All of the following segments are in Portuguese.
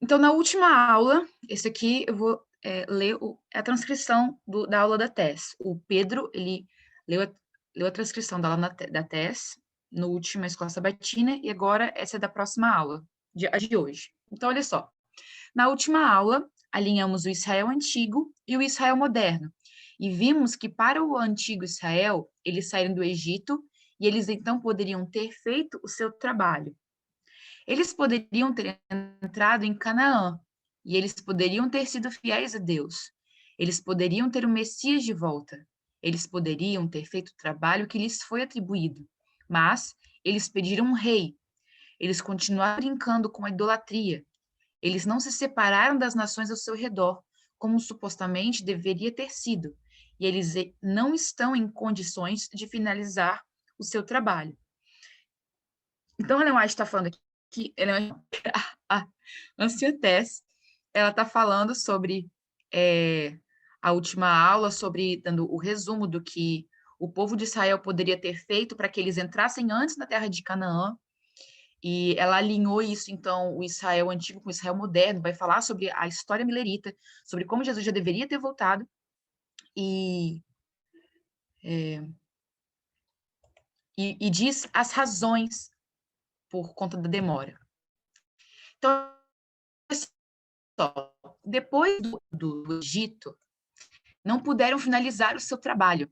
Então, na última aula, esse aqui eu vou ler a transcrição da aula da TES. O Pedro, ele leu a transcrição da aula da TES no último Escola Sabatina, e agora essa é da próxima aula, a de hoje. Então, olha só. Na última aula, alinhamos o Israel antigo e o Israel moderno, e vimos que para o antigo Israel, eles saíram do Egito, e eles então poderiam ter feito o seu trabalho. Eles poderiam ter entrado em Canaã, e eles poderiam ter sido fiéis a Deus. Eles poderiam ter o Messias de volta. Eles poderiam ter feito o trabalho que lhes foi atribuído. Mas eles pediram um rei. Eles continuaram brincando com a idolatria. Eles não se separaram das nações ao seu redor, como supostamente deveria ter sido. E eles não estão em condições de finalizar o seu trabalho. Então, a Ellen White está falando aqui que a Ancia Tess, ela está falando sobre a última aula, sobre dando o resumo do que o povo de Israel poderia ter feito para que eles entrassem antes na terra de Canaã, e ela alinhou isso, então, o Israel antigo com o Israel moderno, vai falar sobre a história milerita, sobre como Jesus já deveria ter voltado, e diz as razões por conta da demora. Então, depois do Egito, não puderam finalizar o seu trabalho.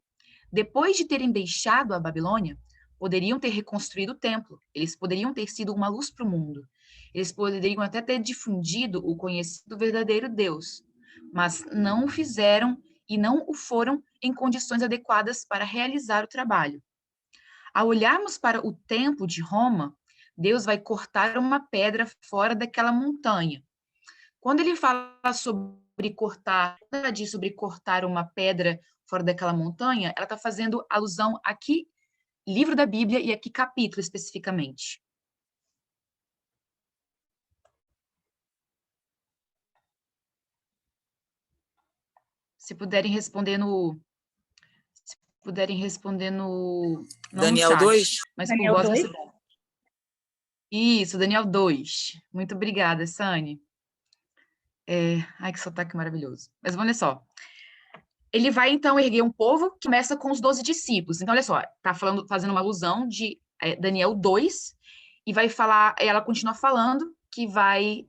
Depois de terem deixado a Babilônia, poderiam ter reconstruído o templo, eles poderiam ter sido uma luz para o mundo, eles poderiam até ter difundido o conhecido verdadeiro Deus, mas não o fizeram e não o foram em condições adequadas para realizar o trabalho. Ao olharmos para o templo de Roma, Deus vai cortar uma pedra fora daquela montanha. Quando ele fala sobre cortar, ela diz sobre cortar uma pedra fora daquela montanha, ela está fazendo alusão a que livro da Bíblia e a que capítulo especificamente? Se puderem responder no. Se puderem responder no. Não no Daniel chat, 2? mas por Daniel voz. 2? Isso, Daniel 2. Muito obrigada, Sani. Ai, que sotaque maravilhoso. Mas olha só. Ele vai, então, erguer um povo que começa com os 12 discípulos. Então, olha só, tá falando, fazendo uma alusão de Daniel 2, e vai falar, ela continua falando que vai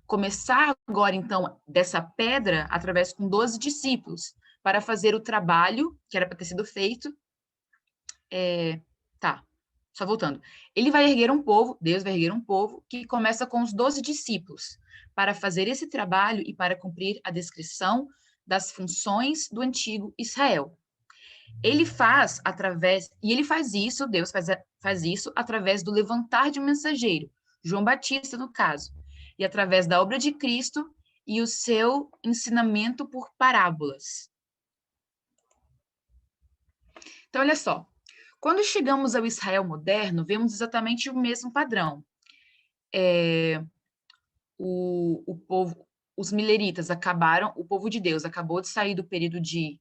começar agora, então, dessa pedra, através com 12 discípulos, para fazer o trabalho que era para ter sido feito. Tá, só voltando. Ele vai erguer um povo, Deus vai erguer um povo, que começa com os 12 discípulos, para fazer esse trabalho e para cumprir a descrição das funções do antigo Israel. Ele faz isso, Deus faz isso através do levantar de um mensageiro, João Batista, no caso, e através da obra de Cristo e o seu ensinamento por parábolas. Então, olha só, quando chegamos ao Israel moderno, vemos exatamente o mesmo padrão. O povo, os mileritas acabaram, o povo de Deus acabou de sair do período de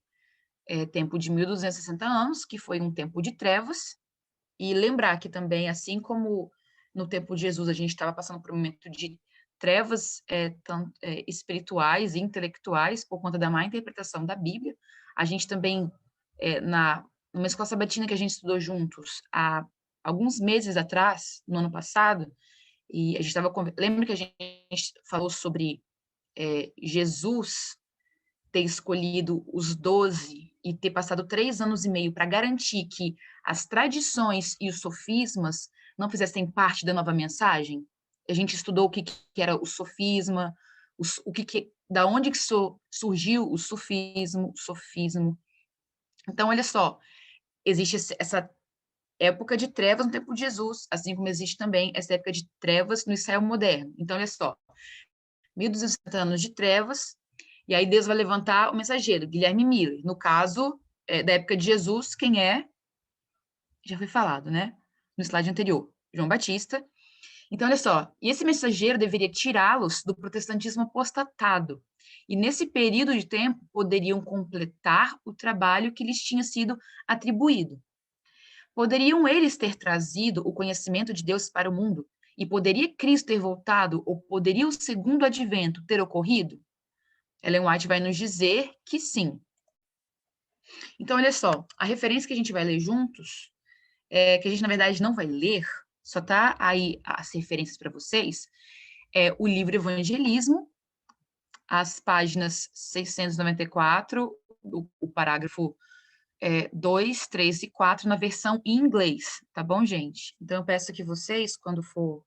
tempo de 1260 anos, que foi um tempo de trevas, e lembrar que também, assim como no tempo de Jesus a gente estava passando por um momento de trevas espirituais e intelectuais por conta da má interpretação da Bíblia, a gente também, numa escola sabatina que a gente estudou juntos há alguns meses atrás, no ano passado, e a gente estava, lembra que a gente falou sobre Jesus ter escolhido os 12 e ter passado 3 anos e meio para garantir que as tradições e os sofismas não fizessem parte da nova mensagem? A gente estudou o que era o sofisma, da onde que surgiu o sofismo. Então, olha só, existe essa época de trevas no tempo de Jesus, assim como existe também essa época de trevas no Israel moderno. Então, olha só, 1260 anos de trevas, e aí Deus vai levantar o mensageiro, Guilherme Miller. No caso, da época de Jesus, quem é? Já foi falado, né? No slide anterior, João Batista. Então, olha só, e esse mensageiro deveria tirá-los do protestantismo apostatado. E nesse período de tempo, poderiam completar o trabalho que lhes tinha sido atribuído. Poderiam eles ter trazido o conhecimento de Deus para o mundo E poderia Cristo ter voltado, ou poderia o segundo advento ter ocorrido? Ellen White vai nos dizer que sim. Então, olha só, a referência que a gente vai ler juntos, que a gente, na verdade, não vai ler, só tá aí as referências para vocês, é o livro Evangelismo, as páginas 694, o parágrafo 2, 3 e 4, na versão em inglês, tá bom, gente? Então, eu peço que vocês, quando for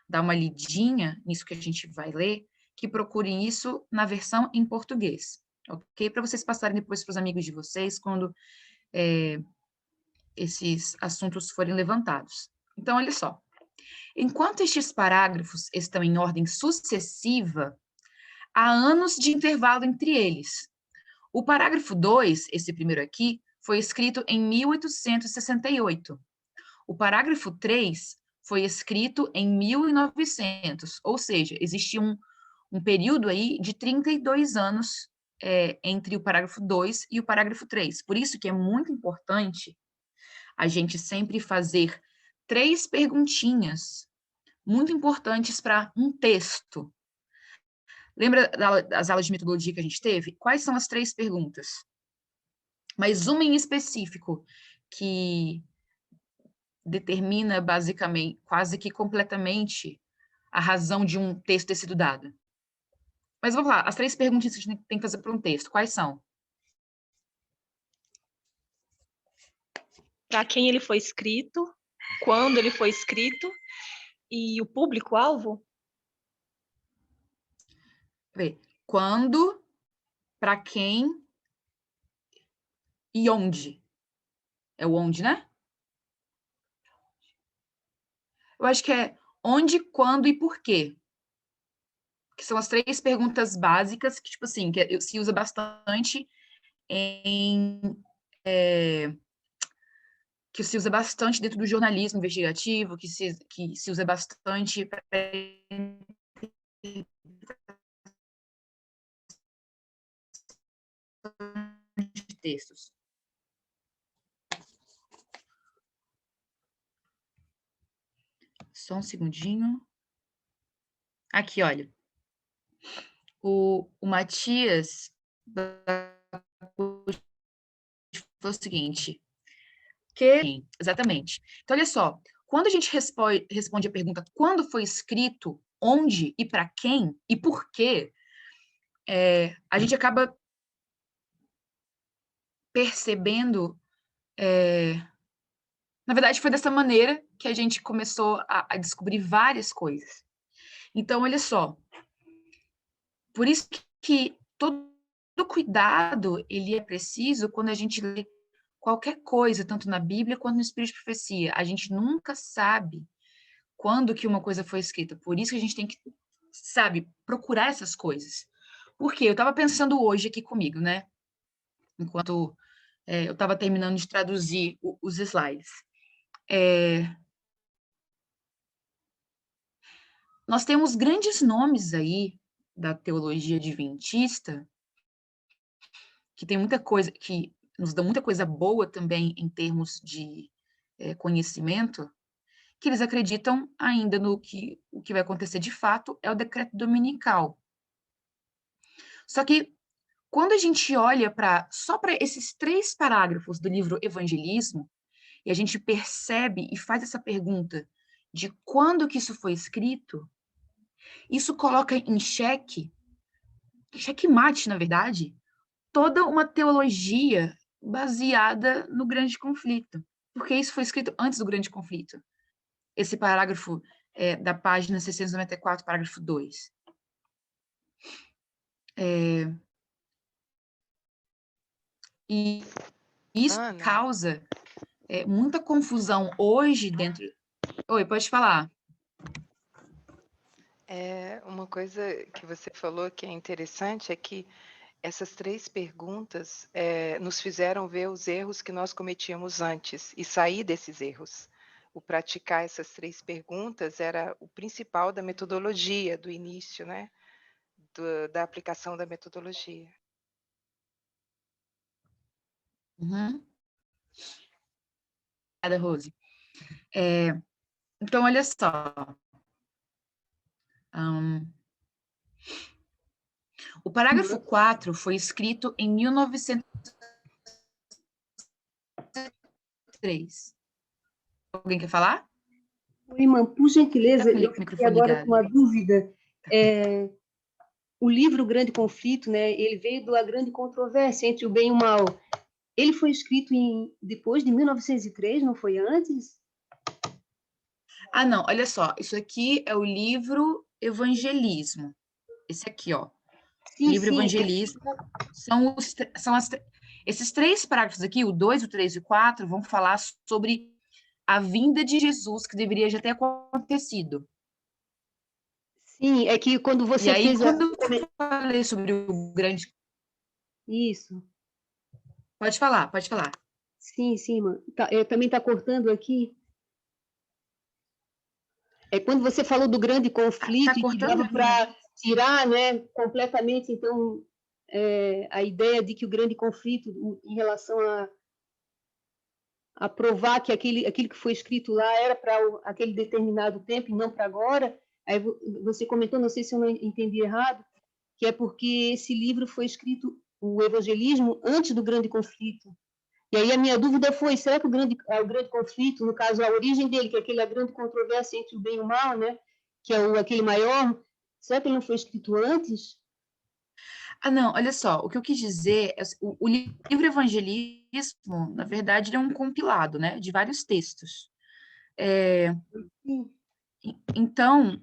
dar uma lidinha nisso que a gente vai ler, que procurem isso na versão em português, ok? Para vocês passarem depois para os amigos de vocês, quando esses assuntos forem levantados. Então, olha só. Enquanto estes parágrafos estão em ordem sucessiva, há anos de intervalo entre eles. O parágrafo 2, esse primeiro aqui, foi escrito em 1868. O parágrafo 3 foi escrito em 1900, ou seja, existia um período aí de 32 anos entre o parágrafo 2 e o parágrafo 3. Por isso que é muito importante a gente sempre fazer 3 perguntinhas muito importantes para um texto. Lembra das aulas de metodologia que a gente teve? Quais são as 3 perguntas? Mas uma em específico que determina basicamente, quase que completamente, a razão de um texto ter sido dado. Mas vamos lá, as 3 perguntas que a gente tem que fazer para um texto, quais são? Para quem ele foi escrito, quando ele foi escrito e o público-alvo? Quando, para quem e onde. É o onde, né? Eu acho que é onde, quando e por quê. Que são as 3 perguntas básicas que, tipo assim, que se usa bastante em... que se usa bastante dentro do jornalismo investigativo, que se usa bastante para de textos. Só um segundinho. Aqui, olha. O Matias foi o seguinte. Exatamente. Então, olha só. Quando a gente responde a pergunta quando foi escrito, onde e para quem e por quê, a gente acaba percebendo. Na verdade, foi dessa maneira que a gente começou a descobrir várias coisas. Então, olha só. Por isso que todo cuidado ele é preciso quando a gente lê qualquer coisa, tanto na Bíblia quanto no Espírito de Profecia. A gente nunca sabe quando que uma coisa foi escrita. Por isso que a gente tem que, sabe, procurar essas coisas. Porque eu estava pensando hoje aqui comigo, né? Enquanto eu estava terminando de traduzir os slides. Nós temos grandes nomes aí da teologia adventista que tem muita coisa, que nos dá muita coisa boa também em termos de conhecimento, que eles acreditam ainda no que o que vai acontecer de fato é o decreto dominical. Só que quando a gente olha só para esses 3 parágrafos do livro Evangelismo, e a gente percebe e faz essa pergunta de quando que isso foi escrito, isso coloca em xeque-mate, na verdade, toda uma teologia baseada no grande conflito, porque isso foi escrito antes do grande conflito. Esse parágrafo da página 694, parágrafo 2. E isso Ana, causa muita confusão hoje dentro... Oi, pode falar. uma coisa que você falou que é interessante é que essas 3 perguntas nos fizeram ver os erros que nós cometíamos antes e sair desses erros. O praticar essas 3 perguntas era o principal da metodologia, do início, né? Da aplicação da metodologia. Uhum. Obrigada, Rose. Então, olha só. O parágrafo 4 foi escrito em 1903. Alguém quer falar? Oi, irmã, por gentileza, Tá com eu o fiquei microfone agora ligado. com uma dúvida. O livro Grande Conflito, né, ele veio da grande controvérsia entre o bem e o mal. Ele foi escrito depois de 1903, não foi antes? Ah, não, olha só. Isso aqui é o livro Evangelismo. Esse aqui, ó. Sim, Livro sim. Evangelismo. Esses 3 parágrafos aqui, o 2, o 3 e o 4, vão falar sobre a vinda de Jesus, que deveria já ter acontecido. Sim, é que quando E você aí, fez quando eu falei sobre o grande... Isso. Pode falar, pode falar. Sim, sim, irmã. Também está cortando aqui. É quando você falou do grande conflito Tá e que cortando dava aqui, né? para tirar, né, completamente, então, a ideia de que o grande conflito em relação a provar que aquilo que foi escrito lá era para aquele determinado tempo e não para agora. Aí você comentou, não sei se eu não entendi errado, que é porque esse livro foi escrito, o Evangelismo, antes do grande conflito. E aí a minha dúvida foi, será que o grande conflito, no caso, a origem dele, que é aquela grande controvérsia entre o bem e o mal, né, que é aquele maior, será que ele não foi escrito antes? Ah, não, olha só, o que eu quis dizer, o livro Evangelismo, na verdade, ele é um compilado, né, de vários textos. Sim. Então,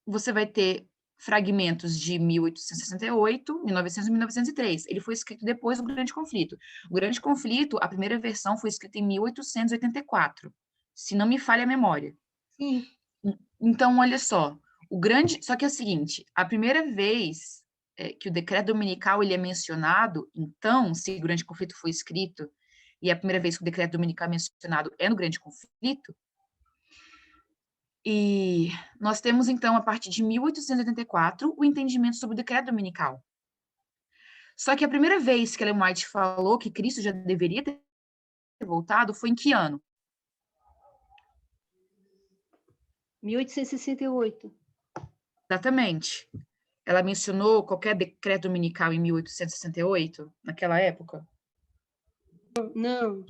você vai ter fragmentos de 1868, 1900 e 1903. Ele foi escrito depois do Grande Conflito. O Grande Conflito, a primeira versão foi escrita em 1884, se não me falha a memória. Sim. Então, olha só, só que é o seguinte, a primeira vez que o decreto dominical ele é mencionado, então, se o Grande Conflito foi escrito, e a primeira vez que o decreto dominical é mencionado é no Grande Conflito, e nós temos, então, a partir de 1884, o entendimento sobre o decreto dominical. Só que a primeira vez que Ellen White falou que Cristo já deveria ter voltado foi em que ano? 1868. Exatamente. Ela mencionou qualquer decreto dominical em 1868, naquela época? Não.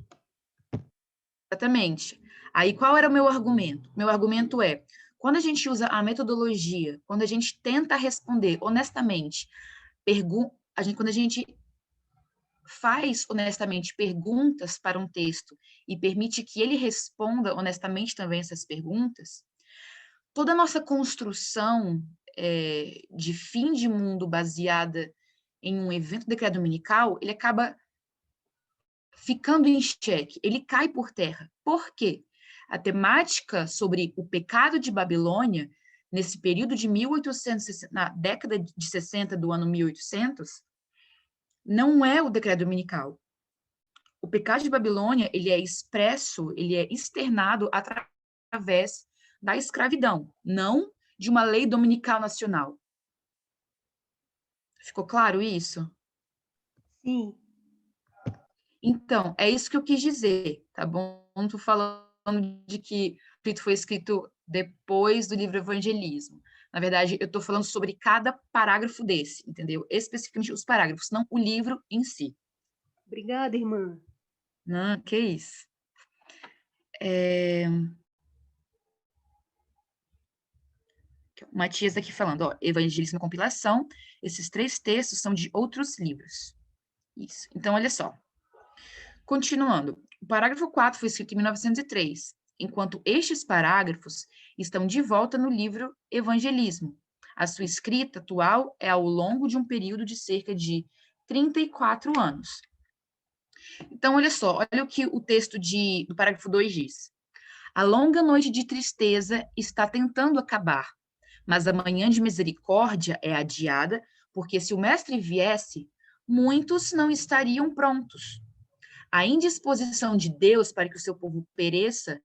Exatamente. Aí, qual era o meu argumento? Meu argumento é, quando a gente usa a metodologia, quando a gente tenta responder honestamente, quando a gente faz honestamente perguntas para um texto e permite que ele responda honestamente também essas perguntas, toda a nossa construção de fim de mundo baseada em um evento decreto dominical, ele acaba ficando em xeque, ele cai por terra. Por quê? A temática sobre o pecado de Babilônia, nesse período de 1860, na década de 60 do ano 1800, não é o decreto dominical. O pecado de Babilônia, ele é expresso, ele é externado através da escravidão, não de uma lei dominical nacional. Ficou claro isso? Sim. Então, é isso que eu quis dizer, tá bom? Não estou falando de que o livro foi escrito depois do livro Evangelismo. Na verdade, eu estou falando sobre cada parágrafo desse, entendeu? Especificamente os parágrafos, não o livro em si. Obrigada, irmã. Não, que isso. O Matias aqui falando, ó, Evangelismo e Compilação, esses 3 textos são de outros livros. Isso. Então, olha só. Continuando, o parágrafo 4 foi escrito em 1903, enquanto estes parágrafos estão de volta no livro Evangelismo. A sua escrita atual é ao longo de um período de cerca de 34 anos. Então, olha só, olha o que o texto do parágrafo 2 diz. A longa noite de tristeza está tentando acabar, mas a manhã de misericórdia é adiada, porque se o mestre viesse, muitos não estariam prontos. A indisposição de Deus para que o seu povo pereça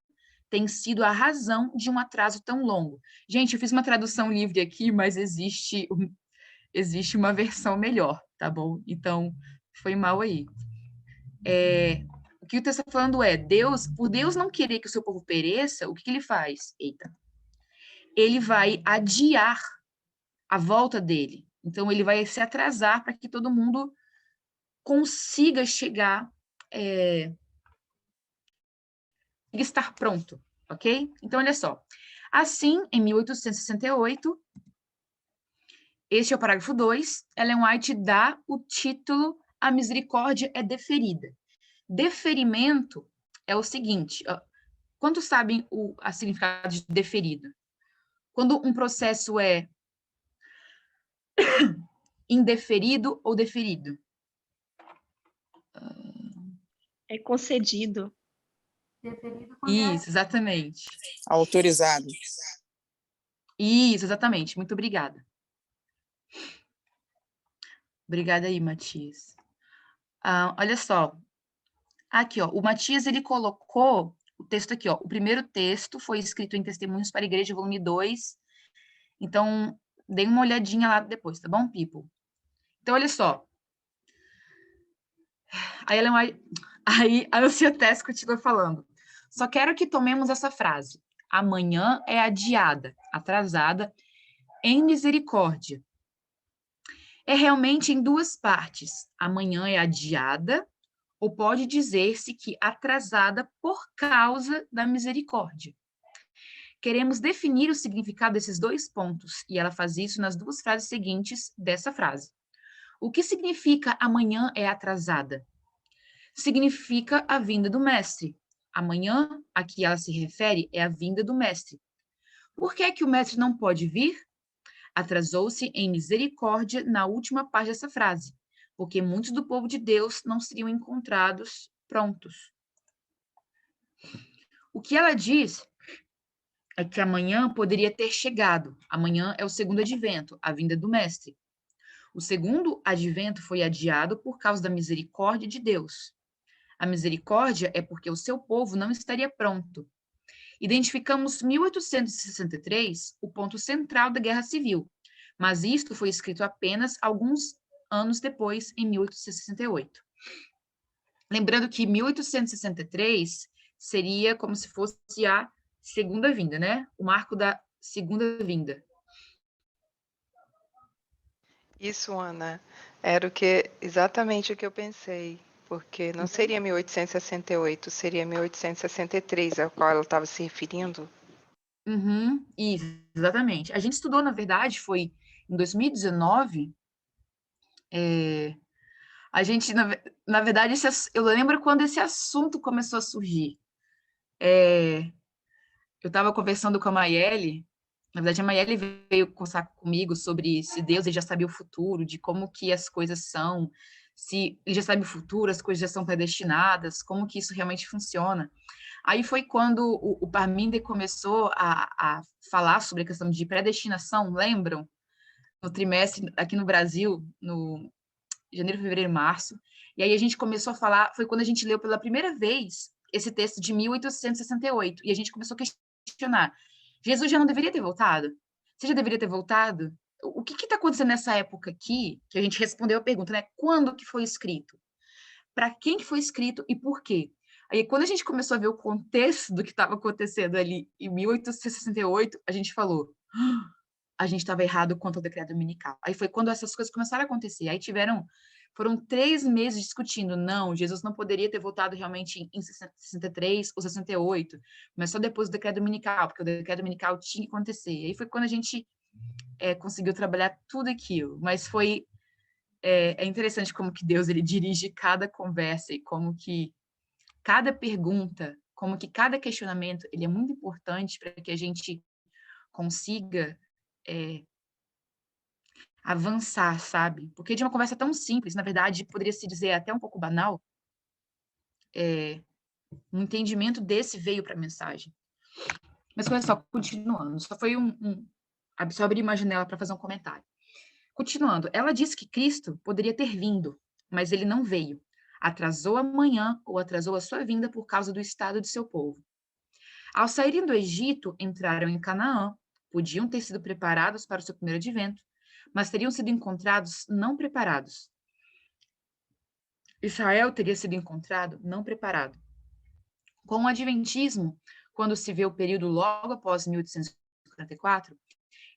tem sido a razão de um atraso tão longo. Gente, eu fiz uma tradução livre aqui, mas existe uma versão melhor, tá bom? Então, foi mal aí. que o texto está falando é, Deus, por Deus não querer que o seu povo pereça, o que ele faz? Eita. Ele vai adiar a volta dele. Então, ele vai se atrasar para que todo mundo consiga chegar, estar pronto, ok? Então, olha só. Assim, em 1868, este é o parágrafo 2, Ellen White dá o título A Misericórdia é Deferida. Deferimento é o seguinte, quantos sabem a significado de deferido? Quando um processo é indeferido ou deferido? É concedido. Isso, exatamente. Autorizado. Isso, exatamente. Muito obrigada. Obrigada aí, Matias. Olha só. Aqui, ó, o Matias, ele colocou o texto aqui, ó. O primeiro texto foi escrito em Testemunhos para a Igreja, volume 2. Então, dê uma olhadinha lá depois, tá bom, people? Então, olha só. Aí a Luciates continua falando. Só quero que tomemos essa frase. Amanhã é adiada, atrasada, em misericórdia. É realmente em duas partes. Amanhã é adiada, ou pode dizer-se que atrasada por causa da misericórdia. Queremos definir o significado desses dois pontos, e ela faz isso nas duas frases seguintes dessa frase. O que significa amanhã é atrasada? Significa a vinda do mestre. Amanhã, a que ela se refere, é a vinda do mestre. Por que é que o mestre não pode vir? Atrasou-se em misericórdia na última parte dessa frase, porque muitos do povo de Deus não seriam encontrados prontos. O que ela diz é que amanhã poderia ter chegado. Amanhã é o segundo advento, a vinda do mestre. O segundo advento foi adiado por causa da misericórdia de Deus. A misericórdia é porque o seu povo não estaria pronto. Identificamos 1863, o ponto central da Guerra Civil, mas isto foi escrito apenas alguns anos depois, em 1868. Lembrando que 1863 seria como se fosse a segunda vinda, né? O marco da segunda vinda. Isso, Ana, era exatamente o que eu pensei, porque não seria 1868, seria 1863, ao qual ela estava se referindo. Isso, exatamente. A gente estudou, na verdade, foi em 2019, a gente, na verdade, eu lembro quando esse assunto começou a surgir. Eu estava conversando com a Mayele, na verdade, a Mayele veio conversar comigo sobre se Deus ele já sabia o futuro, de como que as coisas são, se ele já sabe o futuro, as coisas já são predestinadas, como que isso realmente funciona. Aí foi quando o Parminder começou a falar sobre a questão de predestinação, lembram? No trimestre aqui no Brasil, no janeiro, fevereiro, março. E aí a gente começou a falar, foi quando a gente leu pela primeira vez esse texto de 1868, e a gente começou a questionar. Jesus já não deveria ter voltado? Você já deveria ter voltado? O que está acontecendo nessa época aqui? Que a gente respondeu a pergunta, né? Quando que foi escrito? Para quem que foi escrito e por quê? Aí, quando a gente começou a ver o contexto do que estava acontecendo ali em 1868, a gente falou, a gente estava errado quanto ao decreto dominical. Aí foi quando essas coisas começaram a acontecer. Aí foram 3 meses discutindo, não, Jesus não poderia ter voltado realmente em 63 ou 68, mas só depois do decreto dominical, porque o decreto dominical tinha que acontecer. Aí foi quando a gente conseguiu trabalhar tudo aquilo, mas foi interessante como que Deus ele dirige cada conversa e como que cada pergunta, como que cada questionamento, ele é muito importante para que a gente consiga avançar, sabe? Porque de uma conversa tão simples, na verdade, poderia se dizer até um pouco banal, um entendimento desse veio para a mensagem. Mas olha só, continuando, só foi só abrir uma janela para fazer um comentário. Continuando, ela disse que Cristo poderia ter vindo, mas ele não veio. Atrasou a manhã ou atrasou a sua vinda por causa do estado de seu povo. Ao saírem do Egito, entraram em Canaã, podiam ter sido preparados para o seu primeiro advento, mas teriam sido encontrados não preparados. Israel teria sido encontrado não preparado. Com o Adventismo, quando se vê o período logo após 1844,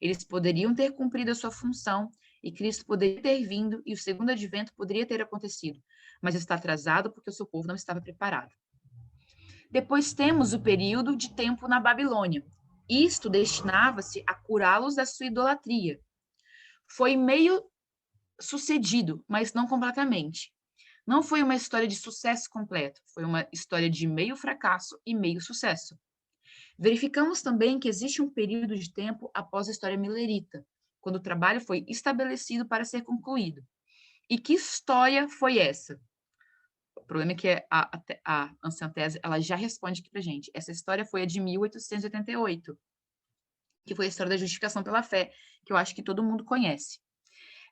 eles poderiam ter cumprido a sua função e Cristo poderia ter vindo e o segundo advento poderia ter acontecido, mas está atrasado porque o seu povo não estava preparado. Depois temos o período de tempo na Babilônia. Isto destinava-se a curá-los da sua idolatria. Foi meio sucedido, mas não completamente. Não foi uma história de sucesso completo, foi uma história de meio fracasso e meio sucesso. Verificamos também que existe um período de tempo após a história milerita, quando o trabalho foi estabelecido para ser concluído. E que história foi essa? O problema é que a anciã tese, ela já responde aqui para a gente. Essa história foi a de 1888, que foi a história da justificação pela fé, que eu acho que todo mundo conhece.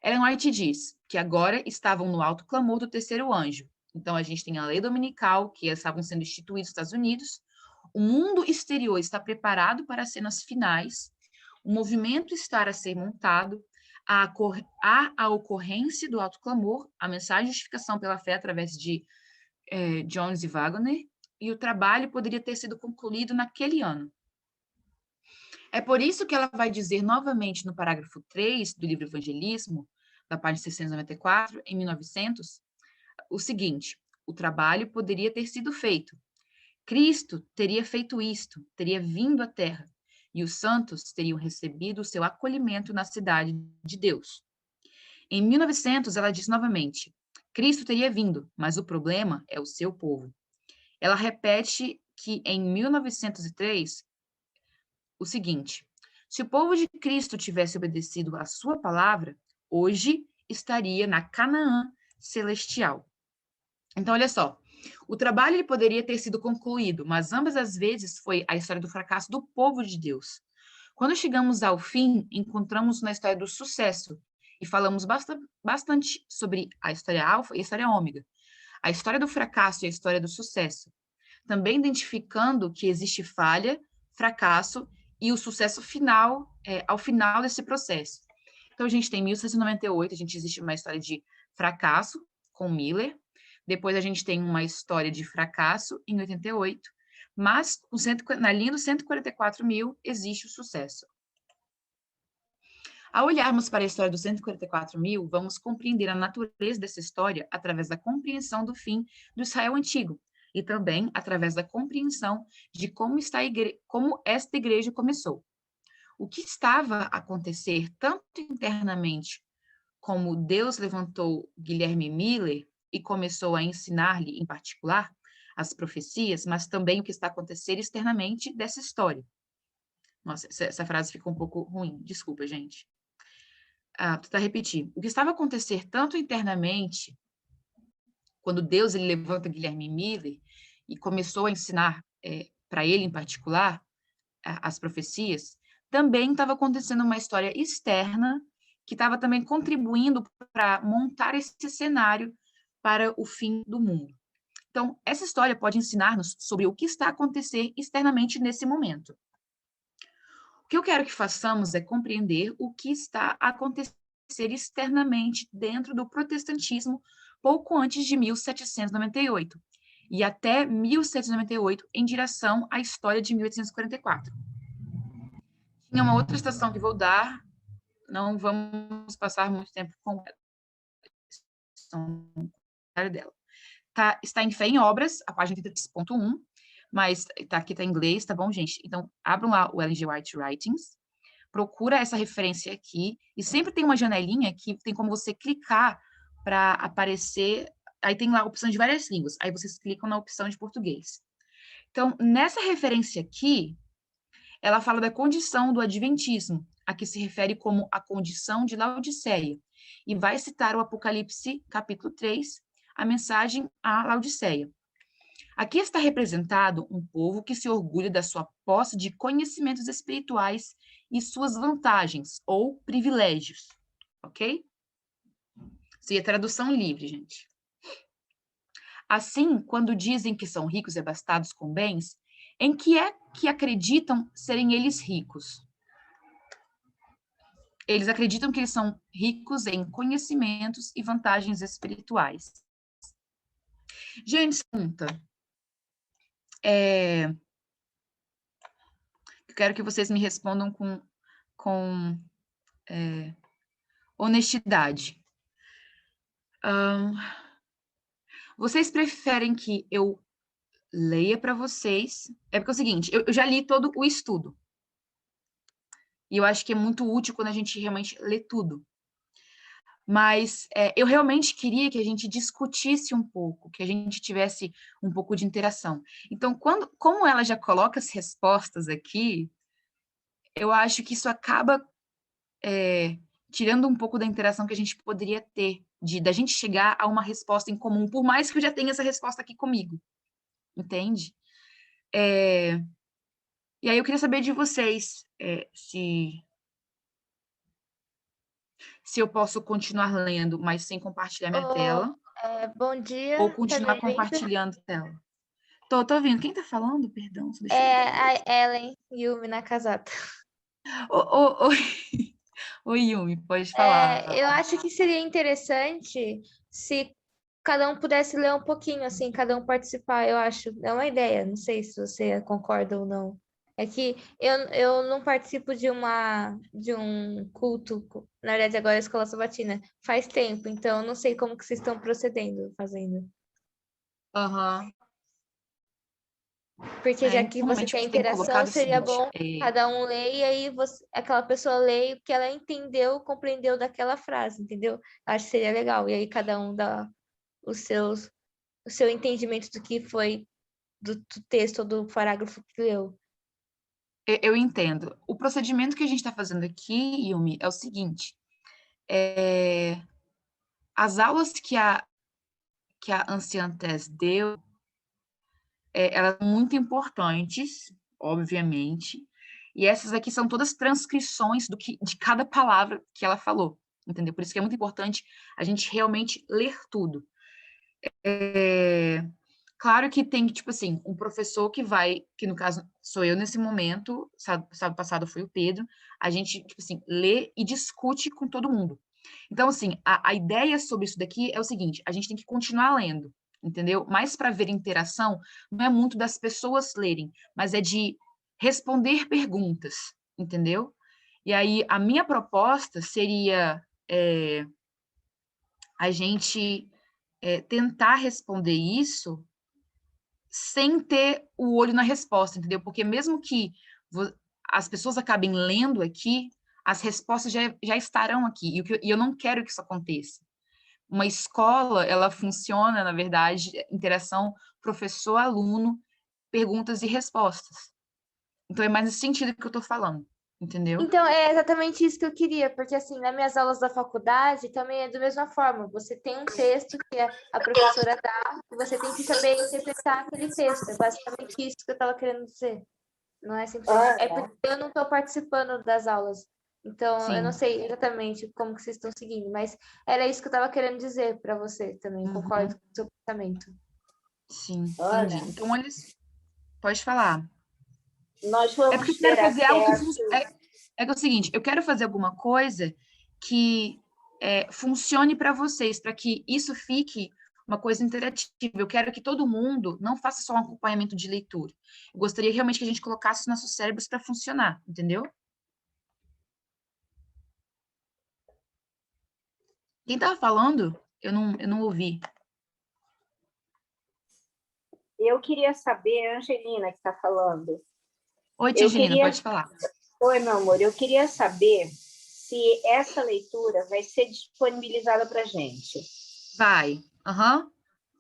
Ellen White diz que agora estavam no alto clamor do terceiro anjo. Então, a gente tem a lei dominical, que estavam sendo instituídos nos Estados Unidos, o mundo exterior está preparado para as cenas finais, o movimento está a ser montado, há a ocorrência do alto clamor, a mensagem de justificação pela fé através de Jones e Wagner, e o trabalho poderia ter sido concluído naquele ano. É por isso que ela vai dizer novamente no parágrafo 3 do livro Evangelismo, da página 694, em 1900, o seguinte: o trabalho poderia ter sido feito. Cristo teria feito isto, teria vindo à terra, e os santos teriam recebido o seu acolhimento na cidade de Deus. Em 1900, ela diz novamente: Cristo teria vindo, mas o problema é o seu povo. Ela repete que em 1903, o seguinte: se o povo de Cristo tivesse obedecido à sua palavra, hoje estaria na Canaã celestial. Então, olha só, o trabalho ele poderia ter sido concluído, mas ambas as vezes foi a história do fracasso do povo de Deus. Quando chegamos ao fim, encontramos na história do sucesso e falamos bastante sobre a história alfa e a história ômega, a história do fracasso e a história do sucesso, também identificando que existe falha, fracasso e o sucesso final, ao final desse processo. Então, a gente tem 1698, a gente existe uma história de fracasso com Miller, depois a gente tem uma história de fracasso em 88, mas na linha dos 144 mil existe o sucesso. Ao olharmos para a história dos 144 mil, vamos compreender a natureza dessa história através da compreensão do fim do Israel antigo, e também através da compreensão de como esta igreja começou. O que estava a acontecer tanto internamente como Deus levantou Guilherme Miller e começou a ensinar-lhe, em particular, as profecias, mas também o que está a acontecer externamente dessa história. Nossa, essa frase ficou um pouco ruim, desculpa, gente. Vou tentar repetir. O que estava a acontecer tanto internamente, quando Deus ele levanta Guilherme Miller e começou a ensinar para ele, em particular, as profecias, também estava acontecendo uma história externa que estava também contribuindo para montar esse cenário para o fim do mundo. Então, essa história pode ensinar-nos sobre o que está a acontecer externamente nesse momento. O que eu quero que façamos é compreender o que está a acontecer externamente dentro do protestantismo pouco antes de 1798 e até 1798 em direção à história de 1844. Tinha uma outra citação que vou dar, não vamos passar muito tempo com ela. Dela. Está em Fé em Obras, a página 33.1, mas aqui está em inglês, tá bom, gente? Então, abram lá o Ellen G. White Writings, procura essa referência aqui, e sempre tem uma janelinha que tem como você clicar para aparecer, aí tem lá a opção de várias línguas, aí vocês clicam na opção de português. Então, nessa referência aqui, ela fala da condição do adventismo, a que se refere como a condição de Laodiceia, e vai citar o Apocalipse, capítulo 3, a mensagem à Laodiceia. Aqui está representado um povo que se orgulha da sua posse de conhecimentos espirituais e suas vantagens, ou privilégios, ok? Seria tradução livre, gente. Assim, quando dizem que são ricos e abastados com bens, em que é que acreditam serem eles ricos? Eles acreditam que eles são ricos em conhecimentos e vantagens espirituais. Gente, pergunta. eu quero que vocês me respondam com honestidade. Vocês preferem que eu leia para vocês? É porque é o seguinte, eu já li todo o estudo. E eu acho que é muito útil quando a gente realmente lê tudo. Mas eu realmente queria que a gente discutisse um pouco, que a gente tivesse um pouco de interação. Então, como ela já coloca as respostas aqui, eu acho que isso acaba tirando um pouco da interação que a gente poderia ter, da gente chegar a uma resposta em comum, por mais que eu já tenha essa resposta aqui comigo. Entende? E aí eu queria saber de vocês se eu posso continuar lendo, mas sem compartilhar minha tela, Bom dia, ou tá me continuar ouvindo? compartilhando tela. Tô ouvindo. Quem tá falando? Perdão, deixa eu É ver. a Ellen Yumi Nakazata. Oi, Yumi, pode falar. Eu acho que seria interessante se cada um pudesse ler um pouquinho, assim, cada um participar, eu acho. É uma ideia, não sei se você concorda ou não. É que eu não participo de um culto, na verdade agora é a Escola Sabatina, faz tempo, então eu não sei como que vocês estão procedendo, fazendo. Aham. Porque já que Então, você realmente, quer você tem interação, colocado o seria seguinte, bom cada um ler e aí aquela pessoa lê o que ela entendeu, compreendeu daquela frase, entendeu? Acho que seria legal. E aí cada um dá o seu entendimento do que foi do texto ou do parágrafo que leu. eu entendo. O procedimento que a gente está fazendo aqui, Yumi, é o seguinte. As aulas que a anciã Tess deu, elas são muito importantes, obviamente, e essas aqui são todas transcrições de cada palavra que ela falou, entendeu? Por isso que é muito importante a gente realmente ler tudo. Claro que tem, tipo assim, um professor que no caso sou eu nesse momento, sábado passado foi o Pedro, a gente, tipo assim, lê e discute com todo mundo. Então, assim, a ideia sobre isso daqui é o seguinte, a gente tem que continuar lendo, entendeu? Mas para ver interação, não é muito das pessoas lerem, mas é de responder perguntas, entendeu? E aí, a minha proposta seria a gente tentar responder isso sem ter o olho na resposta, entendeu? Porque mesmo que as pessoas acabem lendo aqui, as respostas já estarão aqui, e eu não quero que isso aconteça. Uma escola, ela funciona, na verdade, interação professor-aluno, perguntas e respostas. Então, é mais nesse sentido que eu estou falando, entendeu? Então, é exatamente isso que eu queria, porque assim, nas minhas aulas da faculdade também é da mesma forma. Você tem um texto que a professora dá, e você tem que saber interpretar aquele texto. É basicamente isso que eu estava querendo dizer. Não é simplesmente. É porque eu não estou participando das aulas. Então, eu não Sim. sei exatamente como que vocês estão seguindo, mas era isso que eu estava querendo dizer para você também. Concordo com o seu pensamento. Sim, Olha. entendi. Então, eles... Pode falar. Nós É porque vamos eu quero ter fazer algo que... acesso... É que é o seguinte, eu quero fazer alguma coisa que funcione para vocês, para que isso fique uma coisa interativa. Eu quero que todo mundo não faça só um acompanhamento de leitura. Eu gostaria realmente que a gente colocasse os nossos cérebros para funcionar, entendeu? Quem estava falando? Eu não ouvi. Eu queria saber, a Angelina que está falando. Oi, tia Angelina, pode falar. Oi, meu amor, eu queria saber se essa leitura vai ser disponibilizada para a gente. Vai,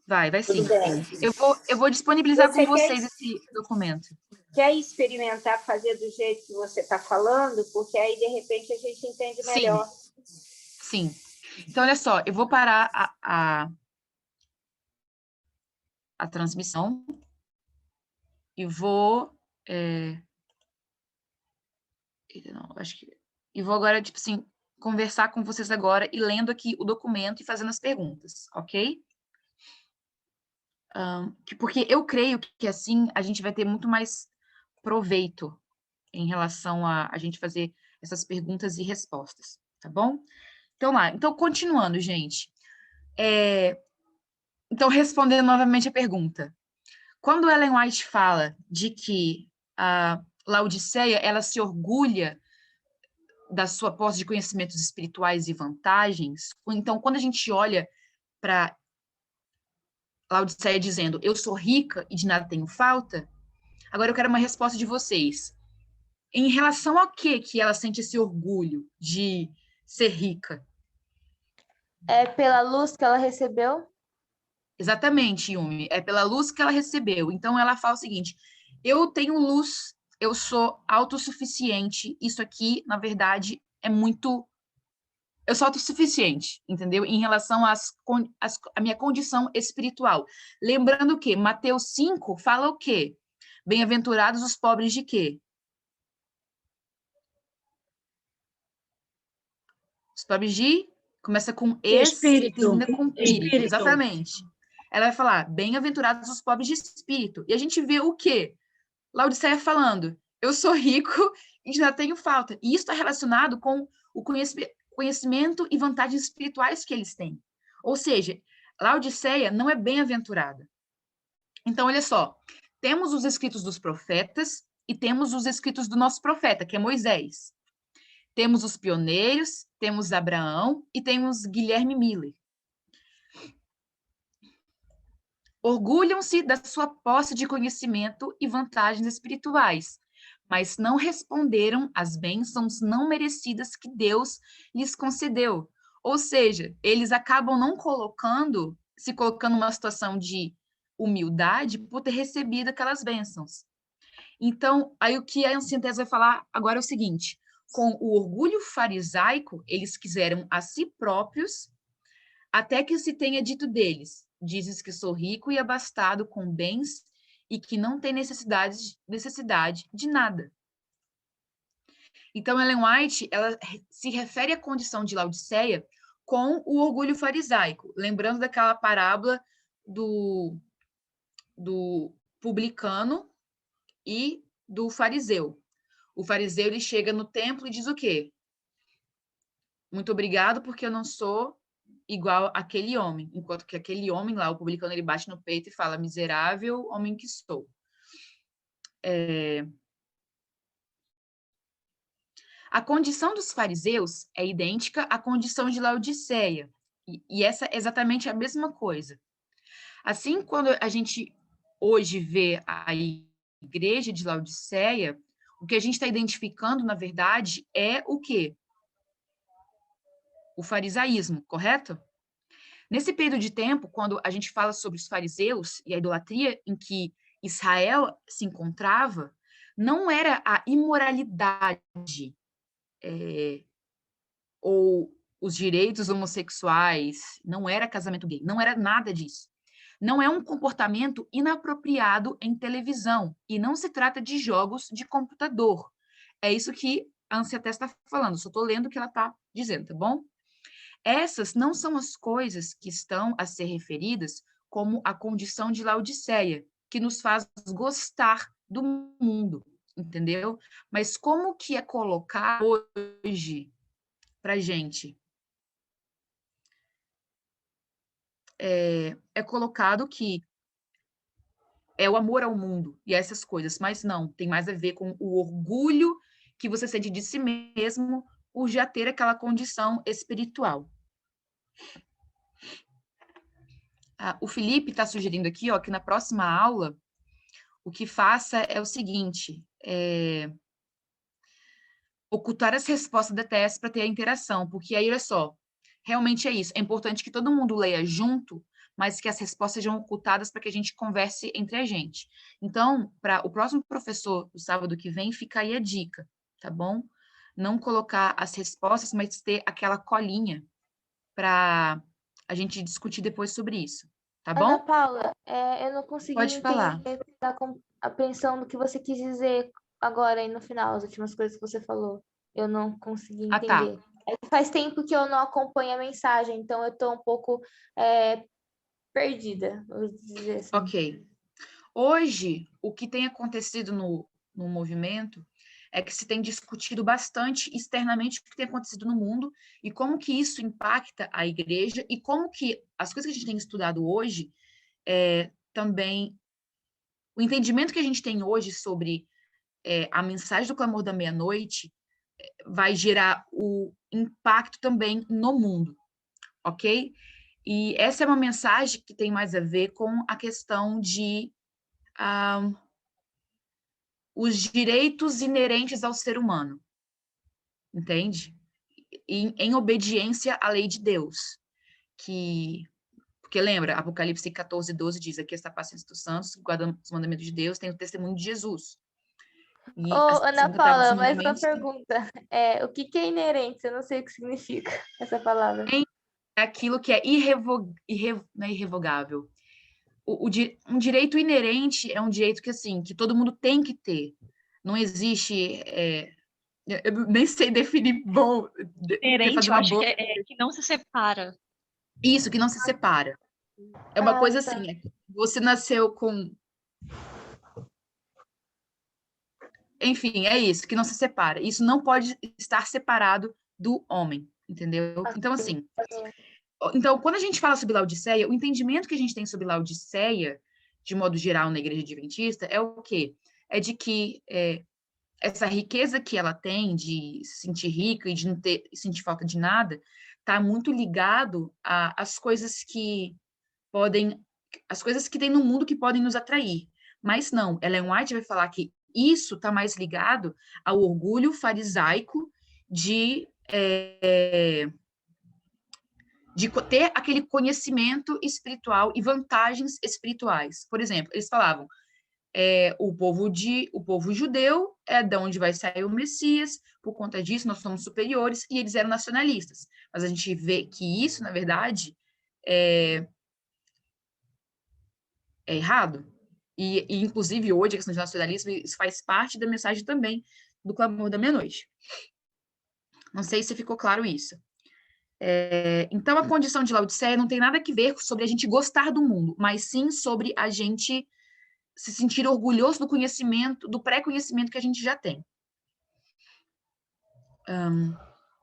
vai sim. Tudo bem. Eu vou disponibilizar com vocês esse documento. Quer experimentar fazer do jeito que você está falando? Porque aí, de repente, a gente entende melhor. Sim. Então, olha só, eu vou parar a transmissão e vou... Não, acho que... E vou agora, tipo assim, conversar com vocês agora e lendo aqui o documento e fazendo as perguntas, ok? Porque eu creio que assim a gente vai ter muito mais proveito em relação a gente fazer essas perguntas e respostas, tá bom? Então, então continuando, gente. Então, respondendo novamente a pergunta. Quando Ellen White fala de que a Laodiceia, ela se orgulha da sua posse de conhecimentos espirituais e vantagens, então, quando a gente olha para Laodiceia dizendo, eu sou rica e de nada tenho falta, agora eu quero uma resposta de vocês. Em relação ao que ela sente esse orgulho de ser rica? É pela luz que ela recebeu? Exatamente, Yumi. É pela luz que ela recebeu. Então, ela fala o seguinte, eu tenho luz, eu sou autossuficiente, isso aqui, na verdade, é muito... Eu sou autossuficiente, entendeu? Em relação à minha condição espiritual. Lembrando que Mateus 5 fala o quê? Bem-aventurados os pobres de quê? Os pobres de... Começa com e e termina com espírito. Exatamente. Ela vai falar, bem-aventurados os pobres de espírito. E a gente vê o quê? Laodiceia falando, eu sou rico e já tenho falta. E isso está relacionado com o conhecimento e vantagens espirituais que eles têm. Ou seja, Laodiceia não é bem-aventurada. Então, olha só, temos os escritos dos profetas e temos os escritos do nosso profeta, que é Moisés. Temos os pioneiros, temos Abraão e temos Guilherme Miller. Orgulham-se da sua posse de conhecimento e vantagens espirituais, mas não responderam às bênçãos não merecidas que Deus lhes concedeu. Ou seja, eles acabam não se colocando numa situação de humildade por ter recebido aquelas bênçãos. Então, aí o que a Anciã-Tese vai falar agora é o seguinte, com o orgulho farisaico, eles quiseram a si próprios, até que se tenha dito deles, dizes que sou rico e abastado com bens e que não tem necessidade de nada. Então, Ellen White, ela se refere à condição de Laodiceia com o orgulho farisaico, lembrando daquela parábola do publicano e do fariseu. O fariseu, ele chega no templo e diz o quê? Muito obrigado, porque eu não sou igual aquele homem. Enquanto que aquele homem lá, o publicano, ele bate no peito e fala, miserável homem que sou. A condição dos fariseus é idêntica à condição de Laodiceia. E essa é exatamente a mesma coisa. Assim, quando a gente hoje vê a igreja de Laodiceia, o que a gente está identificando, na verdade, é o quê? O farisaísmo, correto? Nesse período de tempo, quando a gente fala sobre os fariseus e a idolatria em que Israel se encontrava, não era a imoralidade ou os direitos homossexuais, não era casamento gay, não era nada disso. Não é um comportamento inapropriado em televisão e não se trata de jogos de computador. É isso que a Anciã-Tese está falando, só estou lendo o que ela está dizendo, tá bom? Essas não são as coisas que estão a ser referidas como a condição de Laodiceia, que nos faz gostar do mundo, entendeu? Mas como que é colocar hoje para a gente? É colocado que é o amor ao mundo e essas coisas, mas não, tem mais a ver com o orgulho que você sente de si mesmo por já ter aquela condição espiritual. O Felipe está sugerindo aqui, ó, que na próxima aula, o que faça é o seguinte, ocultar as respostas da tese para ter a interação, porque aí, olha só, realmente é isso, é importante que todo mundo leia junto, mas que as respostas sejam ocultadas para que a gente converse entre a gente. Então, para o próximo professor, do sábado que vem, fica aí a dica, tá bom? Não colocar as respostas, mas ter aquela colinha para a gente discutir depois sobre isso, tá bom? Ana Paula, eu não consegui Pode falar. entender a compreensão do que você quis dizer agora aí no final, as últimas coisas que você falou. Eu não consegui entender. Tá. Faz tempo que eu não acompanho a mensagem, então eu estou um pouco perdida, vou dizer assim. Ok. Hoje, o que tem acontecido no movimento é que se tem discutido bastante externamente o que tem acontecido no mundo e como que isso impacta a igreja e como que as coisas que a gente tem estudado hoje também o entendimento que a gente tem hoje sobre a mensagem do clamor da meia-noite vai gerar o impacto também no mundo, ok? E essa é uma mensagem que tem mais a ver com a questão de os direitos inerentes ao ser humano, entende? Em obediência à lei de Deus, porque lembra, Apocalipse 14:12 diz, aqui está a paciência dos santos, guardando os mandamentos de Deus, tem o testemunho de Jesus. E Ô, assim Ana como trata os Paula, mais uma mandamentos, pergunta. O que é inerente? Eu não sei o que significa essa palavra. é aquilo que é não é irrevogável. Um direito inerente é um direito que, assim, que todo mundo tem que ter. Não existe... eu nem sei definir bom... Inerente, fazer eu uma acho que boa... é que não se separa. Isso, que não se separa. É uma coisa Tá. assim, você nasceu com... Enfim, é isso, que não se separa. Isso não pode estar separado do homem, entendeu? Então, assim... Então, quando a gente fala sobre Laodiceia, o entendimento que a gente tem sobre Laodiceia, de modo geral, na Igreja Adventista, é o quê? É de que essa riqueza que ela tem de se sentir rica e de não sentir falta de nada, está muito ligado às coisas que as coisas que tem no mundo que podem nos atrair. Mas não, Ellen White vai falar que isso está mais ligado ao orgulho farisaico de ter aquele conhecimento espiritual e vantagens espirituais. Por exemplo, eles falavam, o povo judeu é de onde vai sair o Messias, por conta disso nós somos superiores, e eles eram nacionalistas. Mas a gente vê que isso, na verdade, é errado. E, inclusive, hoje, a questão de nacionalismo, isso faz parte da mensagem também do clamor da meia-noite. Não sei se ficou claro isso. Então, a condição de Laodiceia não tem nada a ver sobre a gente gostar do mundo, mas sim sobre a gente se sentir orgulhoso do conhecimento, do pré-conhecimento que a gente já tem.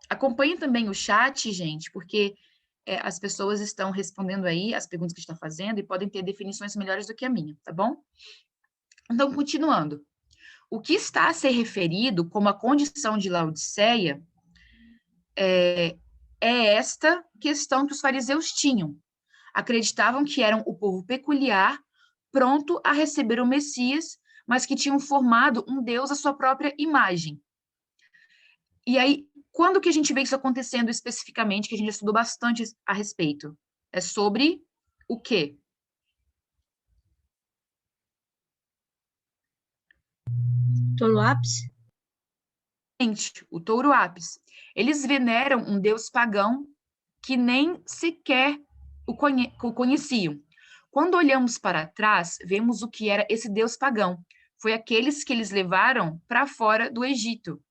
Acompanhe também o chat, gente, porque as pessoas estão respondendo aí as perguntas que a gente está fazendo e podem ter definições melhores do que a minha, tá bom? Então, continuando. O que está a ser referido como a condição de Laodiceia é esta questão que os fariseus tinham. Acreditavam que eram o povo peculiar, pronto a receber o Messias, mas que tinham formado um Deus à sua própria imagem. E aí, quando que a gente vê isso acontecendo especificamente, que a gente estudou bastante a respeito? É sobre o quê? Touro ápice? O touro ápice. Eles veneram um deus pagão que nem sequer o conheciam. Quando olhamos para trás, vemos o que era esse deus pagão. Foi aqueles que eles levaram para fora do Egito,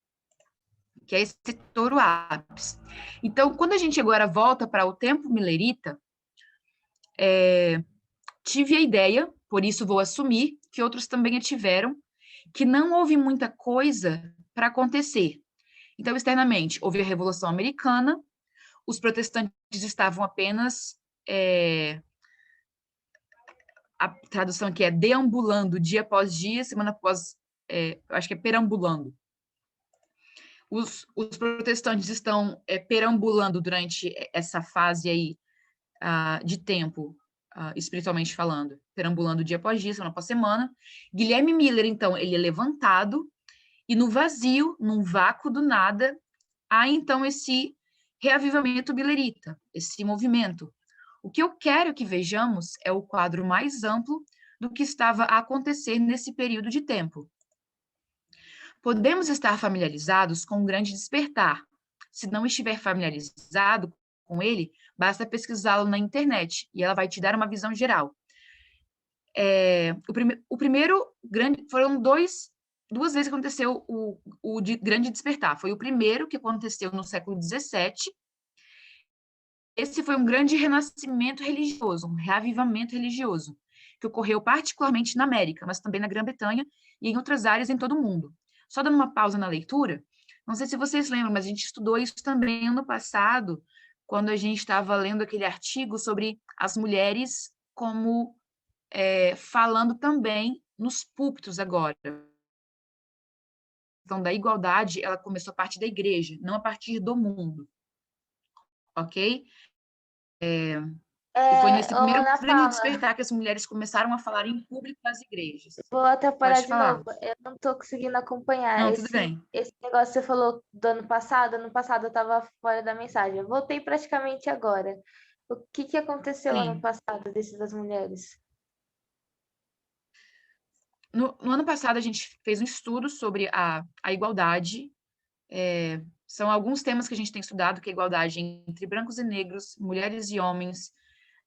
que é esse touro ápice. Então, quando a gente agora volta para o tempo milerita, tive a ideia, por isso vou assumir, que outros também a tiveram, que não houve muita coisa para acontecer. Então, externamente, houve a Revolução Americana, os protestantes estavam apenas... a tradução aqui é deambulando dia após dia, semana após... eu acho que é perambulando. Os protestantes estão perambulando durante essa fase aí de tempo, espiritualmente falando, perambulando dia após dia, semana após semana. Guilherme Miller, então, ele é levantado, e no vazio, num vácuo do nada, há, então, esse reavivamento millerita, esse movimento. O que eu quero que vejamos é o quadro mais amplo do que estava a acontecer nesse período de tempo. Podemos estar familiarizados com o grande despertar. Se não estiver familiarizado com ele, basta pesquisá-lo na internet e ela vai te dar uma visão geral. O primeiro grande... Foram duas vezes que aconteceu o grande despertar. Foi o primeiro que aconteceu no século XVII. Esse foi um grande renascimento religioso, um reavivamento religioso, que ocorreu particularmente na América, mas também na Grã-Bretanha e em outras áreas em todo o mundo. Só dando uma pausa na leitura, não sei se vocês lembram, mas a gente estudou isso também ano passado, quando a gente estava lendo aquele artigo sobre as mulheres como falando também nos púlpitos agora. A questão da igualdade, ela começou a partir da igreja, não a partir do mundo. Ok? E foi nesse Ô, primeiro Ana grande Paula, despertar que as mulheres começaram a falar em público nas igrejas. vou atrapalhar Pode de falar. novo. Eu não estou conseguindo acompanhar Não, tudo bem. esse negócio que você falou do ano passado. Ano passado eu estava fora da mensagem. Eu voltei praticamente agora. O que aconteceu ano Sim. passado das mulheres? No ano passado, a gente fez um estudo sobre a igualdade. São alguns temas que a gente tem estudado, que é a igualdade entre brancos e negros, mulheres e homens,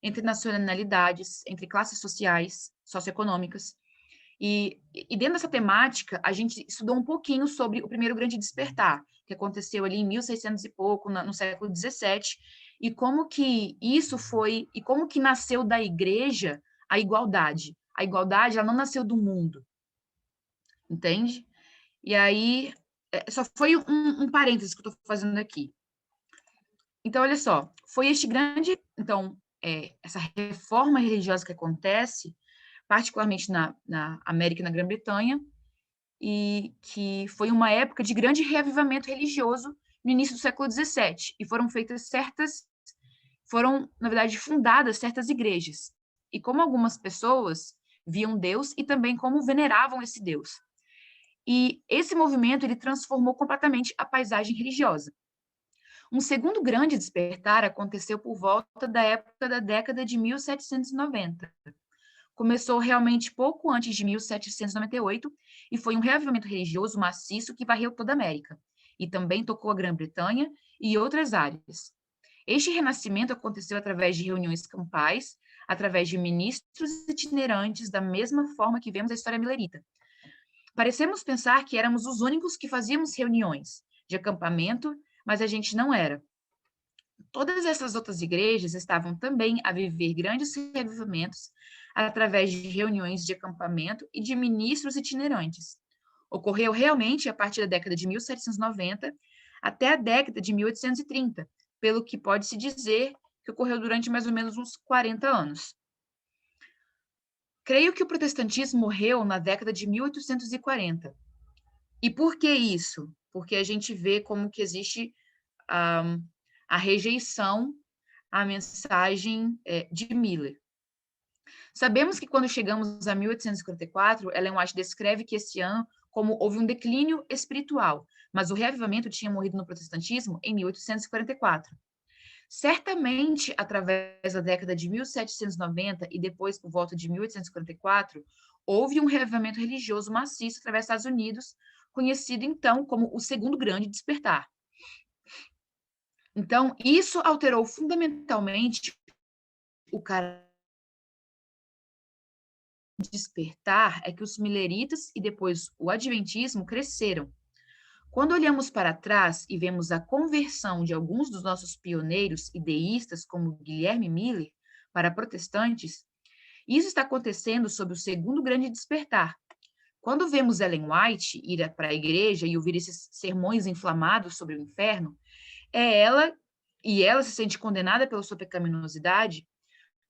entre nacionalidades, entre classes sociais, socioeconômicas. E dentro dessa temática, a gente estudou um pouquinho sobre o primeiro grande despertar, que aconteceu ali em 1600 e pouco, no século 17, e como que isso foi, e como que nasceu da igreja a igualdade. A igualdade, ela não nasceu do mundo, entende? E aí, só foi um parênteses que eu estou fazendo aqui. Então, olha só, foi este grande, então, essa reforma religiosa que acontece, particularmente na América e na Grã-Bretanha, e que foi uma época de grande reavivamento religioso no início do século XVII, e foram, na verdade, fundadas certas igrejas, e como algumas pessoas viam Deus e também como veneravam esse Deus. E esse movimento, ele transformou completamente a paisagem religiosa. Um segundo grande despertar aconteceu por volta da época da década de 1790. Começou realmente pouco antes de 1798 e foi um reavivamento religioso maciço que varreu toda a América e também tocou a Grã-Bretanha e outras áreas. Este renascimento aconteceu através de reuniões campais, através de ministros itinerantes, da mesma forma que vemos a história milerita. Parecemos pensar que éramos os únicos que fazíamos reuniões de acampamento, mas a gente não era. Todas essas outras igrejas estavam também a viver grandes revivamentos através de reuniões de acampamento e de ministros itinerantes. Ocorreu realmente a partir da década de 1790 até a década de 1830, pelo que pode-se dizer que ocorreu durante mais ou menos uns 40 anos. Creio que o protestantismo morreu na década de 1840. E por que isso? Porque a gente vê como que existe a rejeição à mensagem de Miller. Sabemos que quando chegamos a 1854, Ellen White descreve que esse ano como houve um declínio espiritual, mas o reavivamento tinha morrido no protestantismo em 1844. Certamente, através da década de 1790 e depois por volta de 1844, houve um reavivamento religioso maciço através dos Estados Unidos, conhecido então como o Segundo Grande Despertar. Então, isso alterou fundamentalmente o caráter de despertar, é que os mileritas e depois o adventismo cresceram. Quando olhamos para trás e vemos a conversão de alguns dos nossos pioneiros ideístas, como Guilherme Miller, para protestantes, isso está acontecendo sob o Segundo Grande Despertar. Quando vemos Ellen White ir para a igreja e ouvir esses sermões inflamados sobre o inferno, ela se sente condenada pela sua pecaminosidade.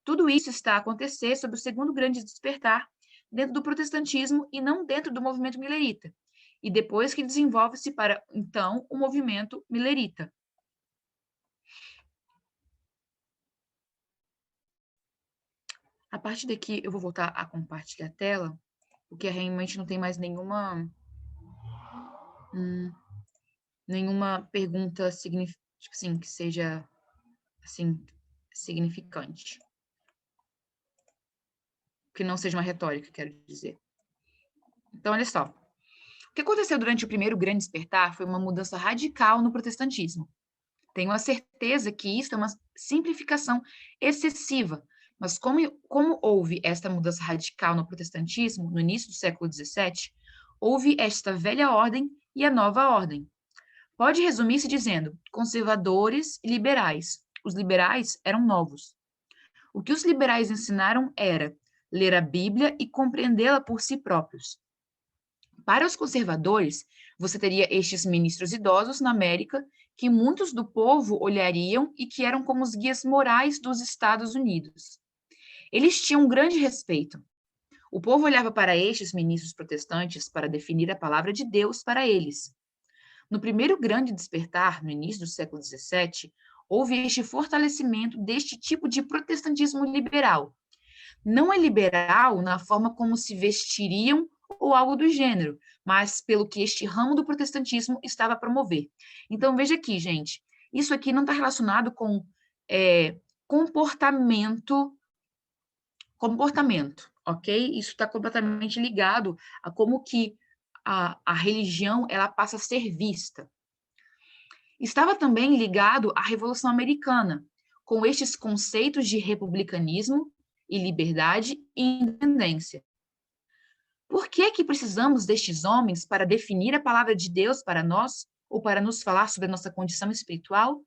Tudo isso está a acontecer sob o Segundo Grande Despertar, dentro do protestantismo e não dentro do movimento milerita, e depois que desenvolve-se para, então, o movimento milerita. A partir daqui, eu vou voltar a compartilhar a tela, porque realmente não tem mais nenhuma pergunta tipo assim, que seja assim, significante. Que não seja uma retórica, quero dizer. Então, olha só. O que aconteceu durante o primeiro grande despertar foi uma mudança radical no protestantismo. Tenho a certeza que isso é uma simplificação excessiva, mas como houve esta mudança radical no protestantismo no início do século XVII, houve esta velha ordem e a nova ordem. Pode resumir-se dizendo conservadores e liberais. Os liberais eram novos. O que os liberais ensinaram era ler a Bíblia e compreendê-la por si próprios. Para os conservadores, você teria estes ministros idosos na América que muitos do povo olhariam e que eram como os guias morais dos Estados Unidos. Eles tinham um grande respeito. O povo olhava para estes ministros protestantes para definir a palavra de Deus para eles. No primeiro grande despertar, no início do século XVII, houve este fortalecimento deste tipo de protestantismo liberal. Não é liberal na forma como se vestiriam ou algo do gênero, mas pelo que este ramo do protestantismo estava a promover. Então, veja aqui, gente, isso aqui não está relacionado com comportamento, ok? Isso está completamente ligado a como que a religião ela passa a ser vista. Estava também ligado à Revolução Americana, com estes conceitos de republicanismo e liberdade e independência. Por que que precisamos destes homens para definir a palavra de Deus para nós ou para nos falar sobre a nossa condição espiritual?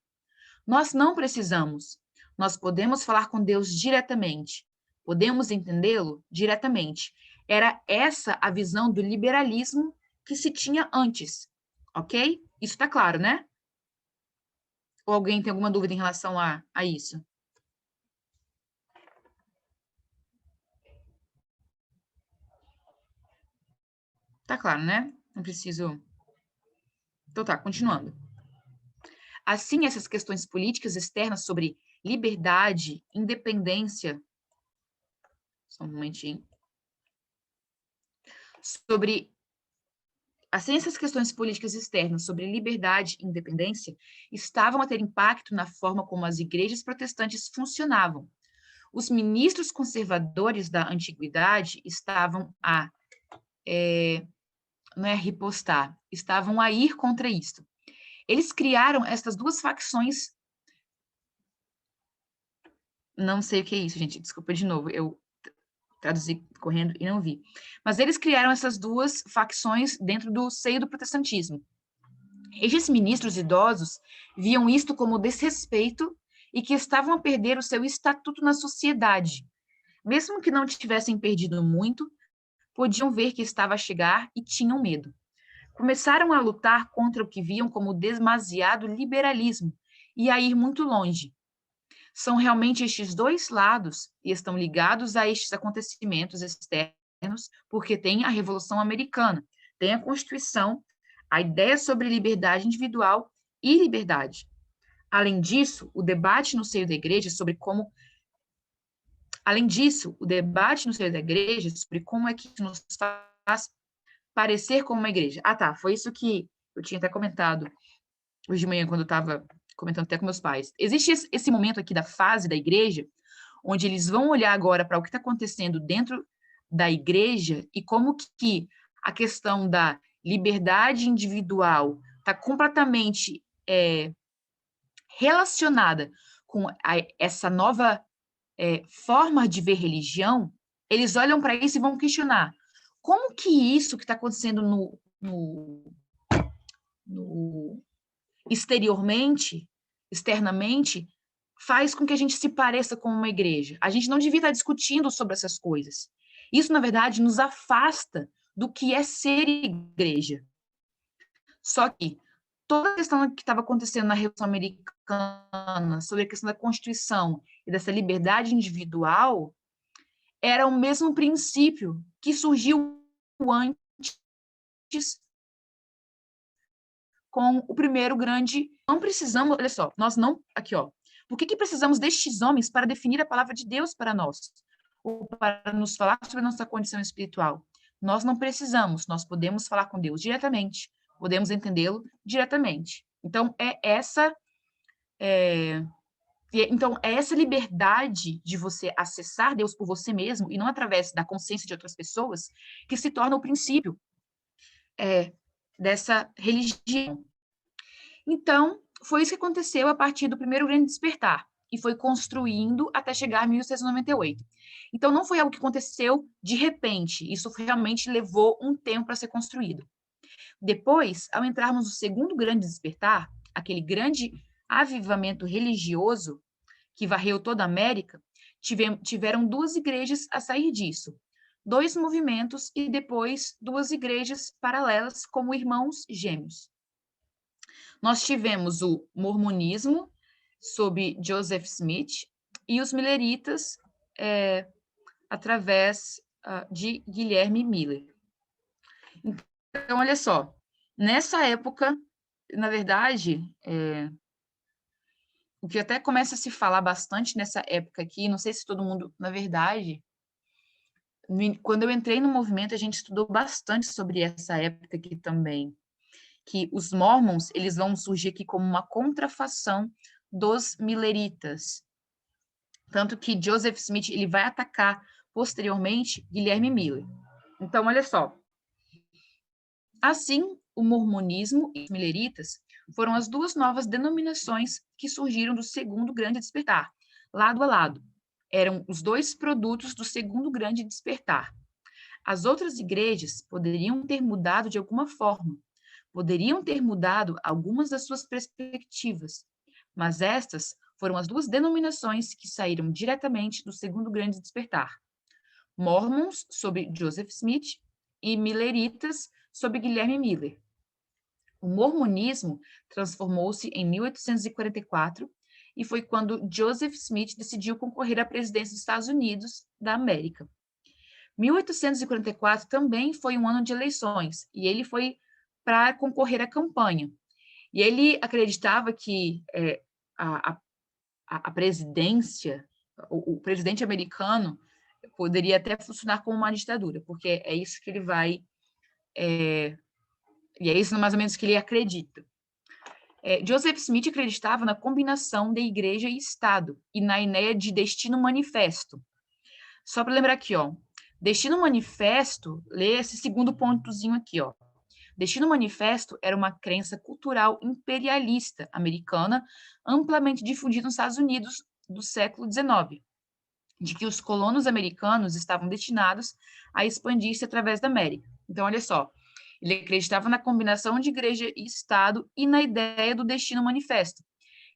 Nós não precisamos. Nós podemos falar com Deus diretamente. Podemos entendê-lo diretamente. Era essa a visão do liberalismo que se tinha antes, ok? Isso está claro, né? Ou alguém tem alguma dúvida em relação a isso? Tá claro, né? Não preciso... Então tá, continuando. Assim, essas questões políticas externas sobre liberdade, independência... Só um momentinho. Assim, essas questões políticas externas sobre liberdade e independência estavam a ter impacto na forma como as igrejas protestantes funcionavam. Os ministros conservadores da antiguidade estavam a... não é ripostar, estavam a ir contra isto. Eles criaram estas duas facções... Não sei o que é isso, gente, desculpa de novo, eu traduzi correndo e não vi. Mas eles criaram essas duas facções dentro do seio do protestantismo. Estes ministros idosos viam isto como desrespeito e que estavam a perder o seu estatuto na sociedade. Mesmo que não tivessem perdido muito, podiam ver que estava a chegar e tinham medo. Começaram a lutar contra o que viam como demasiado liberalismo e a ir muito longe. São realmente estes dois lados e estão ligados a estes acontecimentos externos, porque tem a Revolução Americana, tem a Constituição, a ideia sobre liberdade individual e liberdade. Além disso, o debate no seio da igreja sobre como... Além disso, o debate no seio da igreja sobre como é que nos faz parecer como uma igreja. Ah, tá, foi isso que eu tinha até comentado hoje de manhã, quando eu estava comentando até com meus pais. Existe esse momento aqui da fase da igreja, onde eles vão olhar agora para o que está acontecendo dentro da igreja e como que a questão da liberdade individual está completamente relacionada com essa nova forma de ver religião. Eles olham para isso e vão questionar como que isso que está acontecendo externamente, faz com que a gente se pareça com uma igreja. A gente não devia estar discutindo sobre essas coisas. Isso, na verdade, nos afasta do que é ser igreja. Só que toda a questão que estava acontecendo na Revolução Americana, sobre a questão da Constituição e dessa liberdade individual, era o mesmo princípio que surgiu antes com o primeiro grande... Não precisamos, olha só, nós não... Aqui, ó. Por que precisamos destes homens para definir a palavra de Deus para nós? Ou para nos falar sobre a nossa condição espiritual? Nós não precisamos, nós podemos falar com Deus diretamente, podemos entendê-lo diretamente. Então, então, é essa liberdade de você acessar Deus por você mesmo, e não através da consciência de outras pessoas, que se torna o princípio dessa religião. Então, foi isso que aconteceu a partir do primeiro grande despertar, e foi construindo até chegar em 1798. Então, não foi algo que aconteceu de repente, isso realmente levou um tempo para ser construído. Depois, ao entrarmos no segundo grande despertar, aquele grande avivamento religioso que varreu toda a América, tiveram duas igrejas a sair disso, dois movimentos e depois duas igrejas paralelas como irmãos gêmeos. Nós tivemos o mormonismo, sob Joseph Smith, e os milleritas, através de Guilherme Miller. Então, olha só, nessa época, na verdade, o que até começa a se falar bastante nessa época aqui, não sei se todo mundo, na verdade, quando eu entrei no movimento, a gente estudou bastante sobre essa época aqui também, que os Mormons, eles vão surgir aqui como uma contrafação dos Milleritas. Tanto que Joseph Smith, ele vai atacar posteriormente Guilherme Miller. Então, olha só. Assim, o mormonismo e os Milleritas foram as duas novas denominações que surgiram do segundo grande despertar, lado a lado. Eram os dois produtos do segundo grande despertar. As outras igrejas poderiam ter mudado de alguma forma, poderiam ter mudado algumas das suas perspectivas, mas estas foram as duas denominações que saíram diretamente do segundo grande despertar. Mormons, sob Joseph Smith, e Milleritas, sob Guilherme Miller. O mormonismo transformou-se em 1844 e foi quando Joseph Smith decidiu concorrer à presidência dos Estados Unidos da América. 1844 também foi um ano de eleições e ele foi para concorrer à campanha. E ele acreditava que a presidência, o presidente americano, poderia até funcionar como uma ditadura, porque é isso que ele vai... e é isso mais ou menos que ele acredita. Joseph Smith acreditava na combinação de igreja e Estado, e na ideia de destino manifesto. Só para lembrar aqui, ó, destino manifesto, lê esse segundo pontozinho aqui, ó. Destino manifesto era uma crença cultural imperialista americana amplamente difundida nos Estados Unidos do século XIX, de que os colonos americanos estavam destinados a expandir-se através da América. Então, olha só, ele acreditava na combinação de igreja e Estado e na ideia do destino manifesto,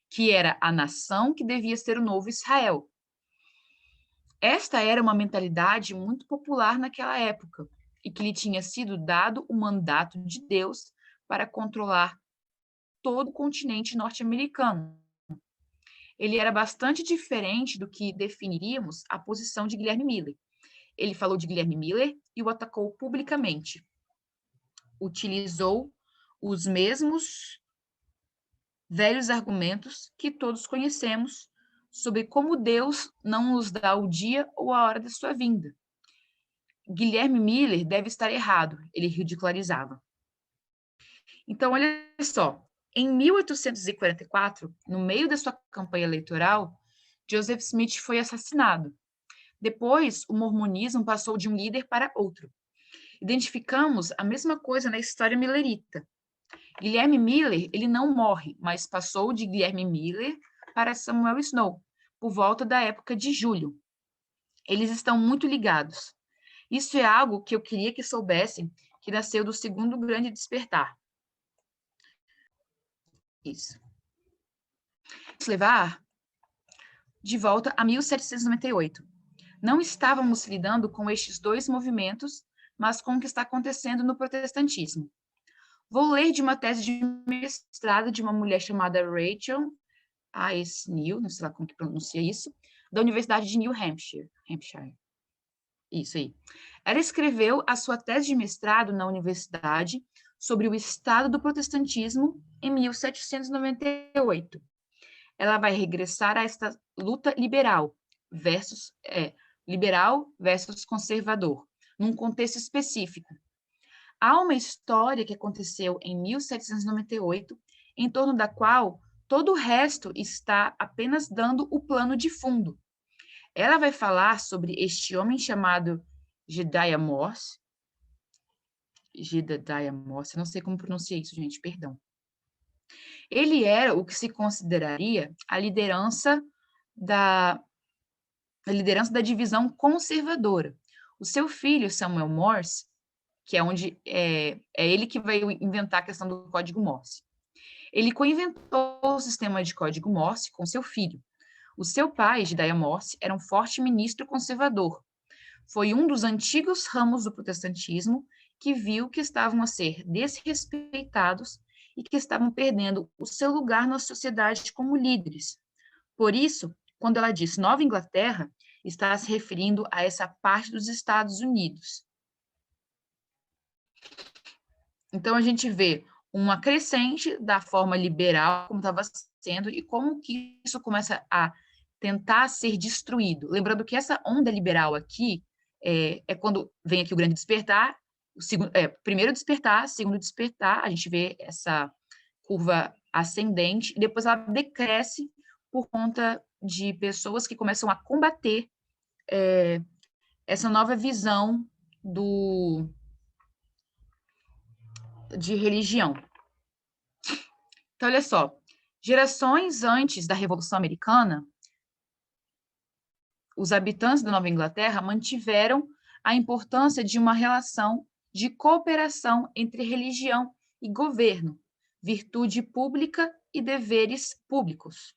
que era a nação que devia ser o novo Israel. Esta era uma mentalidade muito popular naquela época, e que lhe tinha sido dado o mandato de Deus para controlar todo o continente norte-americano. Ele era bastante diferente do que definiríamos a posição de Guilherme Miller. Ele falou de Guilherme Miller e o atacou publicamente. Utilizou os mesmos velhos argumentos que todos conhecemos sobre como Deus não nos dá o dia ou a hora da sua vinda. Guilherme Miller deve estar errado, ele ridicularizava. Então, olha só, em 1844, no meio da sua campanha eleitoral, Joseph Smith foi assassinado. Depois, o mormonismo passou de um líder para outro. Identificamos a mesma coisa na história millerita. Guilherme Miller, ele não morre, mas passou de Guilherme Miller para Samuel Snow, por volta da época de julho. Eles estão muito ligados. Isso é algo que eu queria que soubessem, que nasceu do segundo grande despertar. Isso. Vamos levar de volta a 1798. Não estávamos lidando com estes dois movimentos, mas com o que está acontecendo no protestantismo. Vou ler de uma tese de mestrado de uma mulher chamada Rachel Neal, não sei lá como que pronuncia isso, da Universidade de New Hampshire. Isso aí. Ela escreveu a sua tese de mestrado na universidade sobre o estado do protestantismo em 1798. Ela vai regressar a esta luta liberal versus conservador, num contexto específico. Há uma história que aconteceu em 1798, em torno da qual todo o resto está apenas dando o plano de fundo. Ela vai falar sobre este homem chamado Jedediah Morse. Jedediah Morse, eu não sei como pronunciar isso, gente, perdão. Ele era o que se consideraria a liderança da divisão conservadora. O seu filho, Samuel Morse, que é ele que vai inventar a questão do código Morse. Ele co-inventou o sistema de código Morse com seu filho. O seu pai, Jedediah Morse, era um forte ministro conservador. Foi um dos antigos ramos do protestantismo que viu que estavam a ser desrespeitados e que estavam perdendo o seu lugar na sociedade como líderes. Por isso, quando ela diz Nova Inglaterra, está se referindo a essa parte dos Estados Unidos. Então, a gente vê uma crescente da forma liberal, como estava sendo, e como que isso começa a tentar ser destruído. Lembrando que essa onda liberal aqui é quando vem aqui o grande despertar, primeiro despertar, segundo despertar, a gente vê essa curva ascendente, e depois ela decresce por conta de pessoas que começam a combater essa nova visão de religião. Então, olha só, gerações antes da Revolução Americana, os habitantes da Nova Inglaterra mantiveram a importância de uma relação de cooperação entre religião e governo, virtude pública e deveres públicos.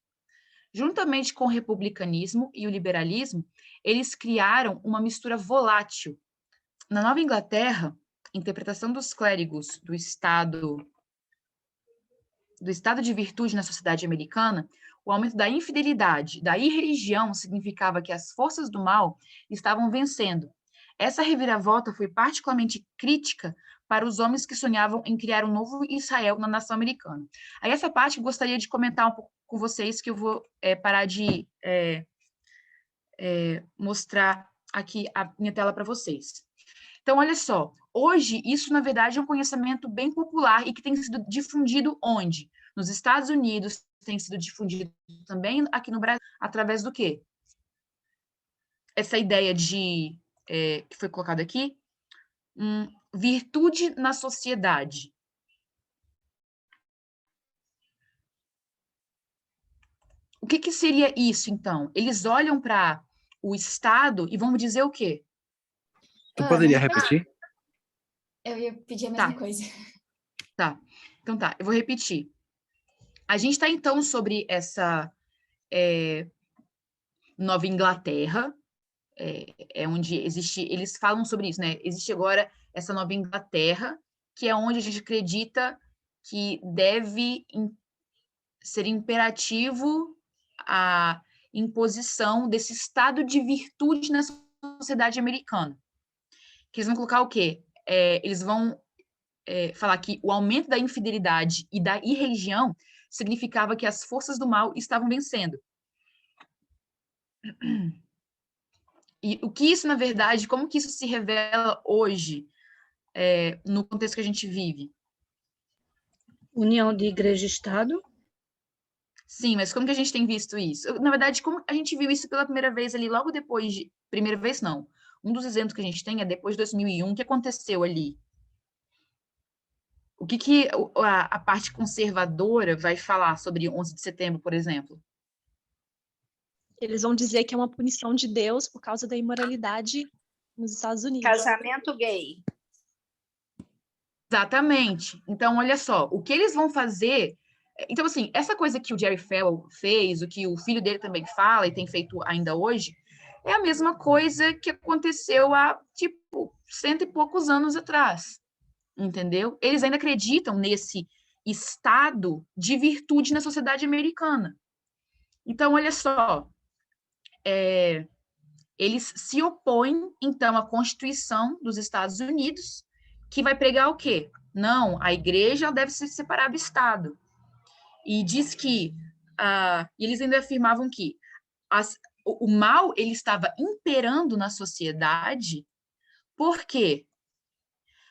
Juntamente com o republicanismo e o liberalismo, eles criaram uma mistura volátil. Na Nova Inglaterra, a interpretação dos clérigos do estado de virtude na sociedade americana, o aumento da infidelidade, da irreligião, significava que as forças do mal estavam vencendo. Essa reviravolta foi particularmente crítica para os homens que sonhavam em criar um novo Israel na nação americana. Aí essa parte eu gostaria de comentar um pouco com vocês, que eu vou parar de mostrar aqui a minha tela para vocês. Então, olha só, hoje isso, na verdade, é um conhecimento bem popular e que tem sido difundido onde? Nos Estados Unidos, tem sido difundido também aqui no Brasil, através do quê? Essa ideia que foi colocada aqui, virtude na sociedade. O que seria isso, então? Eles olham para o Estado e vão dizer o quê? Tu poderia repetir? Eu ia pedir a mesma coisa. Tá, então tá, eu vou repetir. A gente está, então, sobre essa Nova Inglaterra, onde existe, eles falam sobre isso, né? Existe agora essa Nova Inglaterra, que é onde a gente acredita que deve ser imperativo a imposição desse estado de virtude na sociedade americana. Que eles vão colocar o quê? Eles vão falar que o aumento da infidelidade e da irreligião significava que as forças do mal estavam vencendo. E o que isso, na verdade, como que isso se revela hoje, no contexto que a gente vive? União de igreja e Estado. Sim, mas como que a gente tem visto isso? Na verdade, como a gente viu isso pela primeira vez ali, logo depois de... Primeira vez, não. Um dos exemplos que a gente tem é depois de 2001, o que aconteceu ali? O que a parte conservadora vai falar sobre 11 de setembro, por exemplo? Eles vão dizer que é uma punição de Deus por causa da imoralidade nos Estados Unidos. Casamento gay. Exatamente. Então, olha só, o que eles vão fazer... Então, assim, essa coisa que o Jerry Falwell fez, o que o filho dele também fala e tem feito ainda hoje, é a mesma coisa que aconteceu há, 100 e poucos anos atrás. Entendeu? Eles ainda acreditam nesse estado de virtude na sociedade americana. Então, olha só, eles se opõem, então, à Constituição dos Estados Unidos, que vai pregar o quê? Não, a igreja deve se separar do Estado. E diz que, eles ainda afirmavam que o mal ele estava imperando na sociedade, porque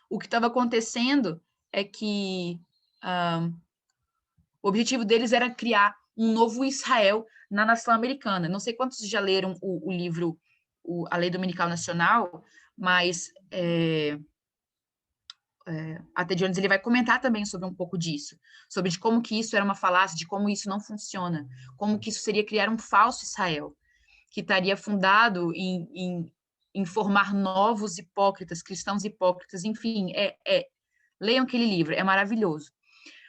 o que estava acontecendo é que o objetivo deles era criar um novo Israel na nação americana. Não sei quantos já leram o livro A Lei Dominical Nacional, mas a T. Jones ele vai comentar também sobre um pouco disso, sobre de como que isso era uma falácia, de como isso não funciona, como que isso seria criar um falso Israel, que estaria fundado em formar novos hipócritas, cristãos hipócritas, enfim, leiam aquele livro, é maravilhoso.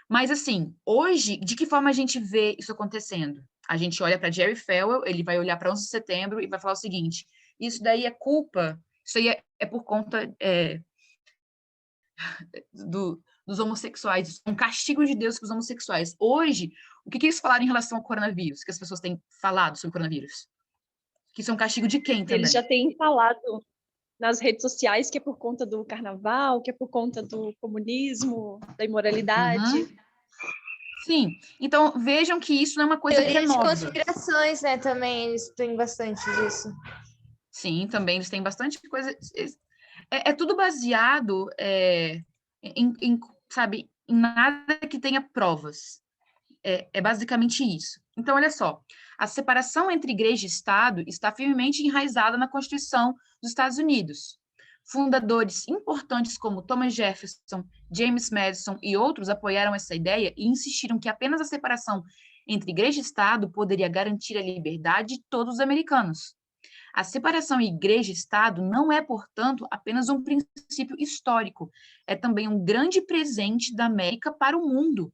Mas, assim, hoje, de que forma a gente vê isso acontecendo? A gente olha para Jerry Falwell, ele vai olhar para 11 de setembro e vai falar o seguinte, isso daí é culpa, isso aí é por conta dos homossexuais, isso é um castigo de Deus para os homossexuais. Hoje, o que eles falaram em relação ao coronavírus, que as pessoas têm falado sobre o coronavírus? Que isso é um castigo de quem também? Eles já têm falado nas redes sociais que é por conta do carnaval, que é por conta do comunismo, da imoralidade. Uhum. Sim, então vejam que isso não é uma coisa que é Teoria de nova. conspirações, né, também, eles têm bastante disso. Sim, também eles têm bastante coisa. É tudo baseado sabe, em nada que tenha provas. É basicamente isso. Então, olha só, a separação entre igreja e Estado está firmemente enraizada na Constituição dos Estados Unidos. Fundadores importantes como Thomas Jefferson, James Madison e outros apoiaram essa ideia e insistiram que apenas a separação entre igreja e Estado poderia garantir a liberdade de todos os americanos. A separação igreja-estado não é, portanto, apenas um princípio histórico, é também um grande presente da América para o mundo.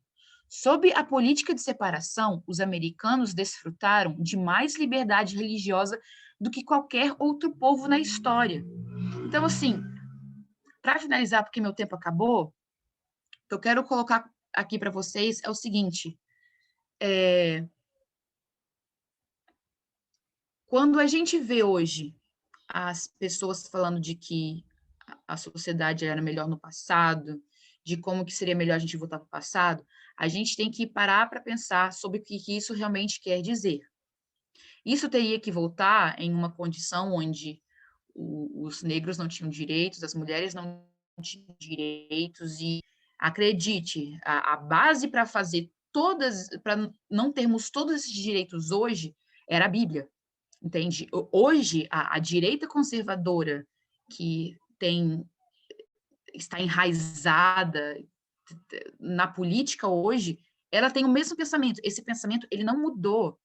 Sob a política de separação, os americanos desfrutaram de mais liberdade religiosa do que qualquer outro povo na história. Então, assim, para finalizar, porque meu tempo acabou, o que eu quero colocar aqui para vocês é o seguinte: quando a gente vê hoje as pessoas falando de que a sociedade era melhor no passado, de como que seria melhor a gente voltar para o passado, a gente tem que parar para pensar sobre o que isso realmente quer dizer. Isso teria que voltar em uma condição onde os negros não tinham direitos, as mulheres não tinham direitos, e acredite, a base para fazer para não termos todos esses direitos hoje, era a Bíblia. Entende? Hoje, a direita conservadora que está enraizada na política hoje, ela tem o mesmo pensamento. Esse pensamento, ele não mudou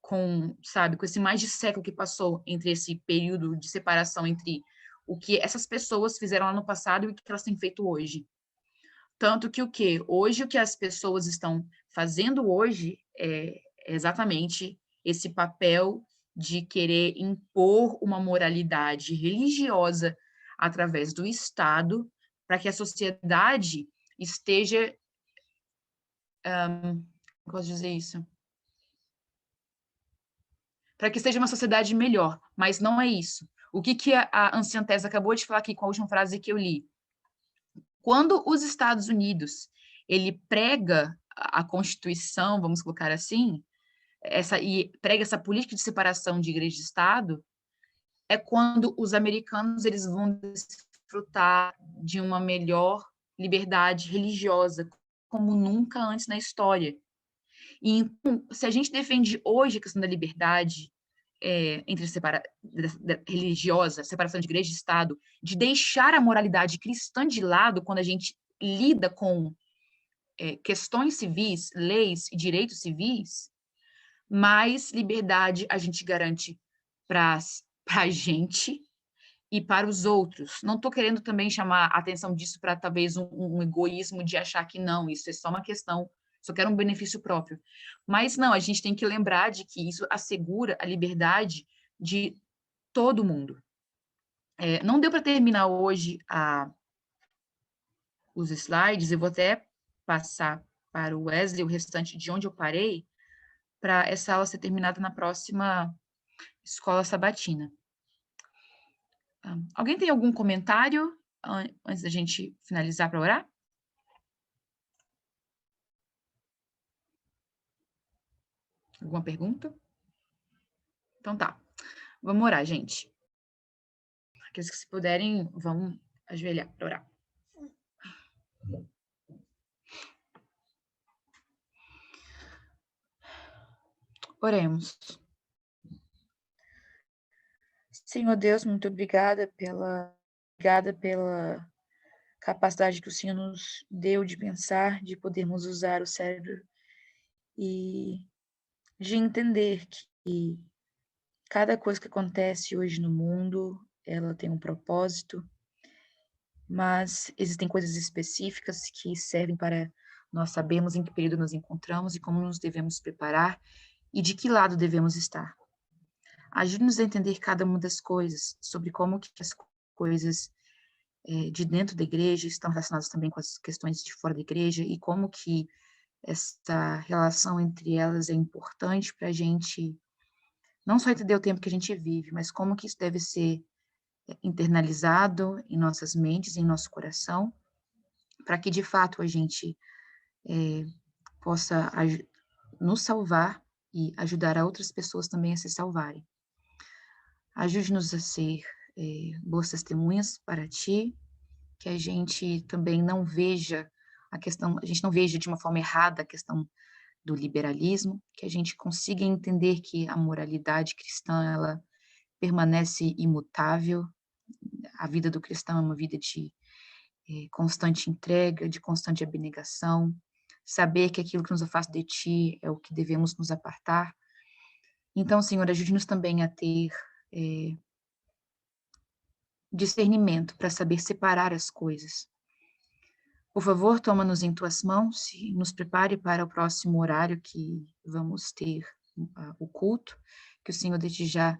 com esse mais de século que passou entre esse período de separação entre o que essas pessoas fizeram lá no passado e o que elas têm feito hoje. Tanto que hoje o que as pessoas estão fazendo hoje é exatamente esse papel de querer impor uma moralidade religiosa através do Estado para que a sociedade esteja, como posso dizer isso? Para que seja uma sociedade melhor, mas não é isso. O que a anciã Tessa acabou de falar aqui com a última frase que eu li? Quando os Estados Unidos, ele prega a Constituição, vamos colocar assim, e prega essa política de separação de igreja e Estado, é quando os americanos eles vão desfrutar de uma melhor liberdade religiosa, como nunca antes na história. E então, se a gente defende hoje a questão da liberdade religiosa, separação de igreja e Estado, de deixar a moralidade cristã de lado quando a gente lida com questões civis, leis e direitos civis, mais liberdade a gente garante para a gente e para os outros. Não estou querendo também chamar a atenção disso para talvez um egoísmo de achar que não, isso é só uma questão, só quero um benefício próprio. Mas não, a gente tem que lembrar de que isso assegura a liberdade de todo mundo. Não deu para terminar hoje os slides, eu vou até passar para o Wesley o restante de onde eu parei, para essa aula ser terminada na próxima escola sabatina. Alguém tem algum comentário antes da gente finalizar para orar? Alguma pergunta? Então tá. Vamos orar, gente. Aqueles que se puderem, vão ajoelhar para orar. Oremos. Senhor Deus, muito obrigada pela capacidade que o Senhor nos deu de pensar, de podermos usar o cérebro e de entender que cada coisa que acontece hoje no mundo, ela tem um propósito, mas existem coisas específicas que servem para nós sabermos em que período nos encontramos e como nos devemos preparar e de que lado devemos estar. Ajude-nos a entender cada uma das coisas, sobre como que as coisas de dentro da igreja estão relacionadas também com as questões de fora da igreja e como que essa relação entre elas é importante para a gente não só entender o tempo que a gente vive, mas como que isso deve ser internalizado em nossas mentes, em nosso coração, para que de fato a gente possa nos salvar e ajudar a outras pessoas também a se salvarem. Ajude-nos a ser boas testemunhas para ti, que a gente também não veja a gente não veja de uma forma errada a questão do liberalismo, que a gente consiga entender que a moralidade cristã, ela permanece imutável. A vida do cristão é uma vida de constante entrega, de constante abnegação, saber que aquilo que nos afasta de ti é o que devemos nos apartar. Então, Senhor, ajude-nos também a ter discernimento para saber separar as coisas. Por favor, toma-nos em tuas mãos e nos prepare para o próximo horário que vamos ter o culto, que o Senhor desde já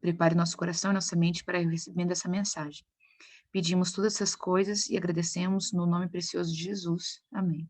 prepare nosso coração e nossa mente para o recebimento dessa mensagem. Pedimos todas essas coisas e agradecemos no nome precioso de Jesus. Amém.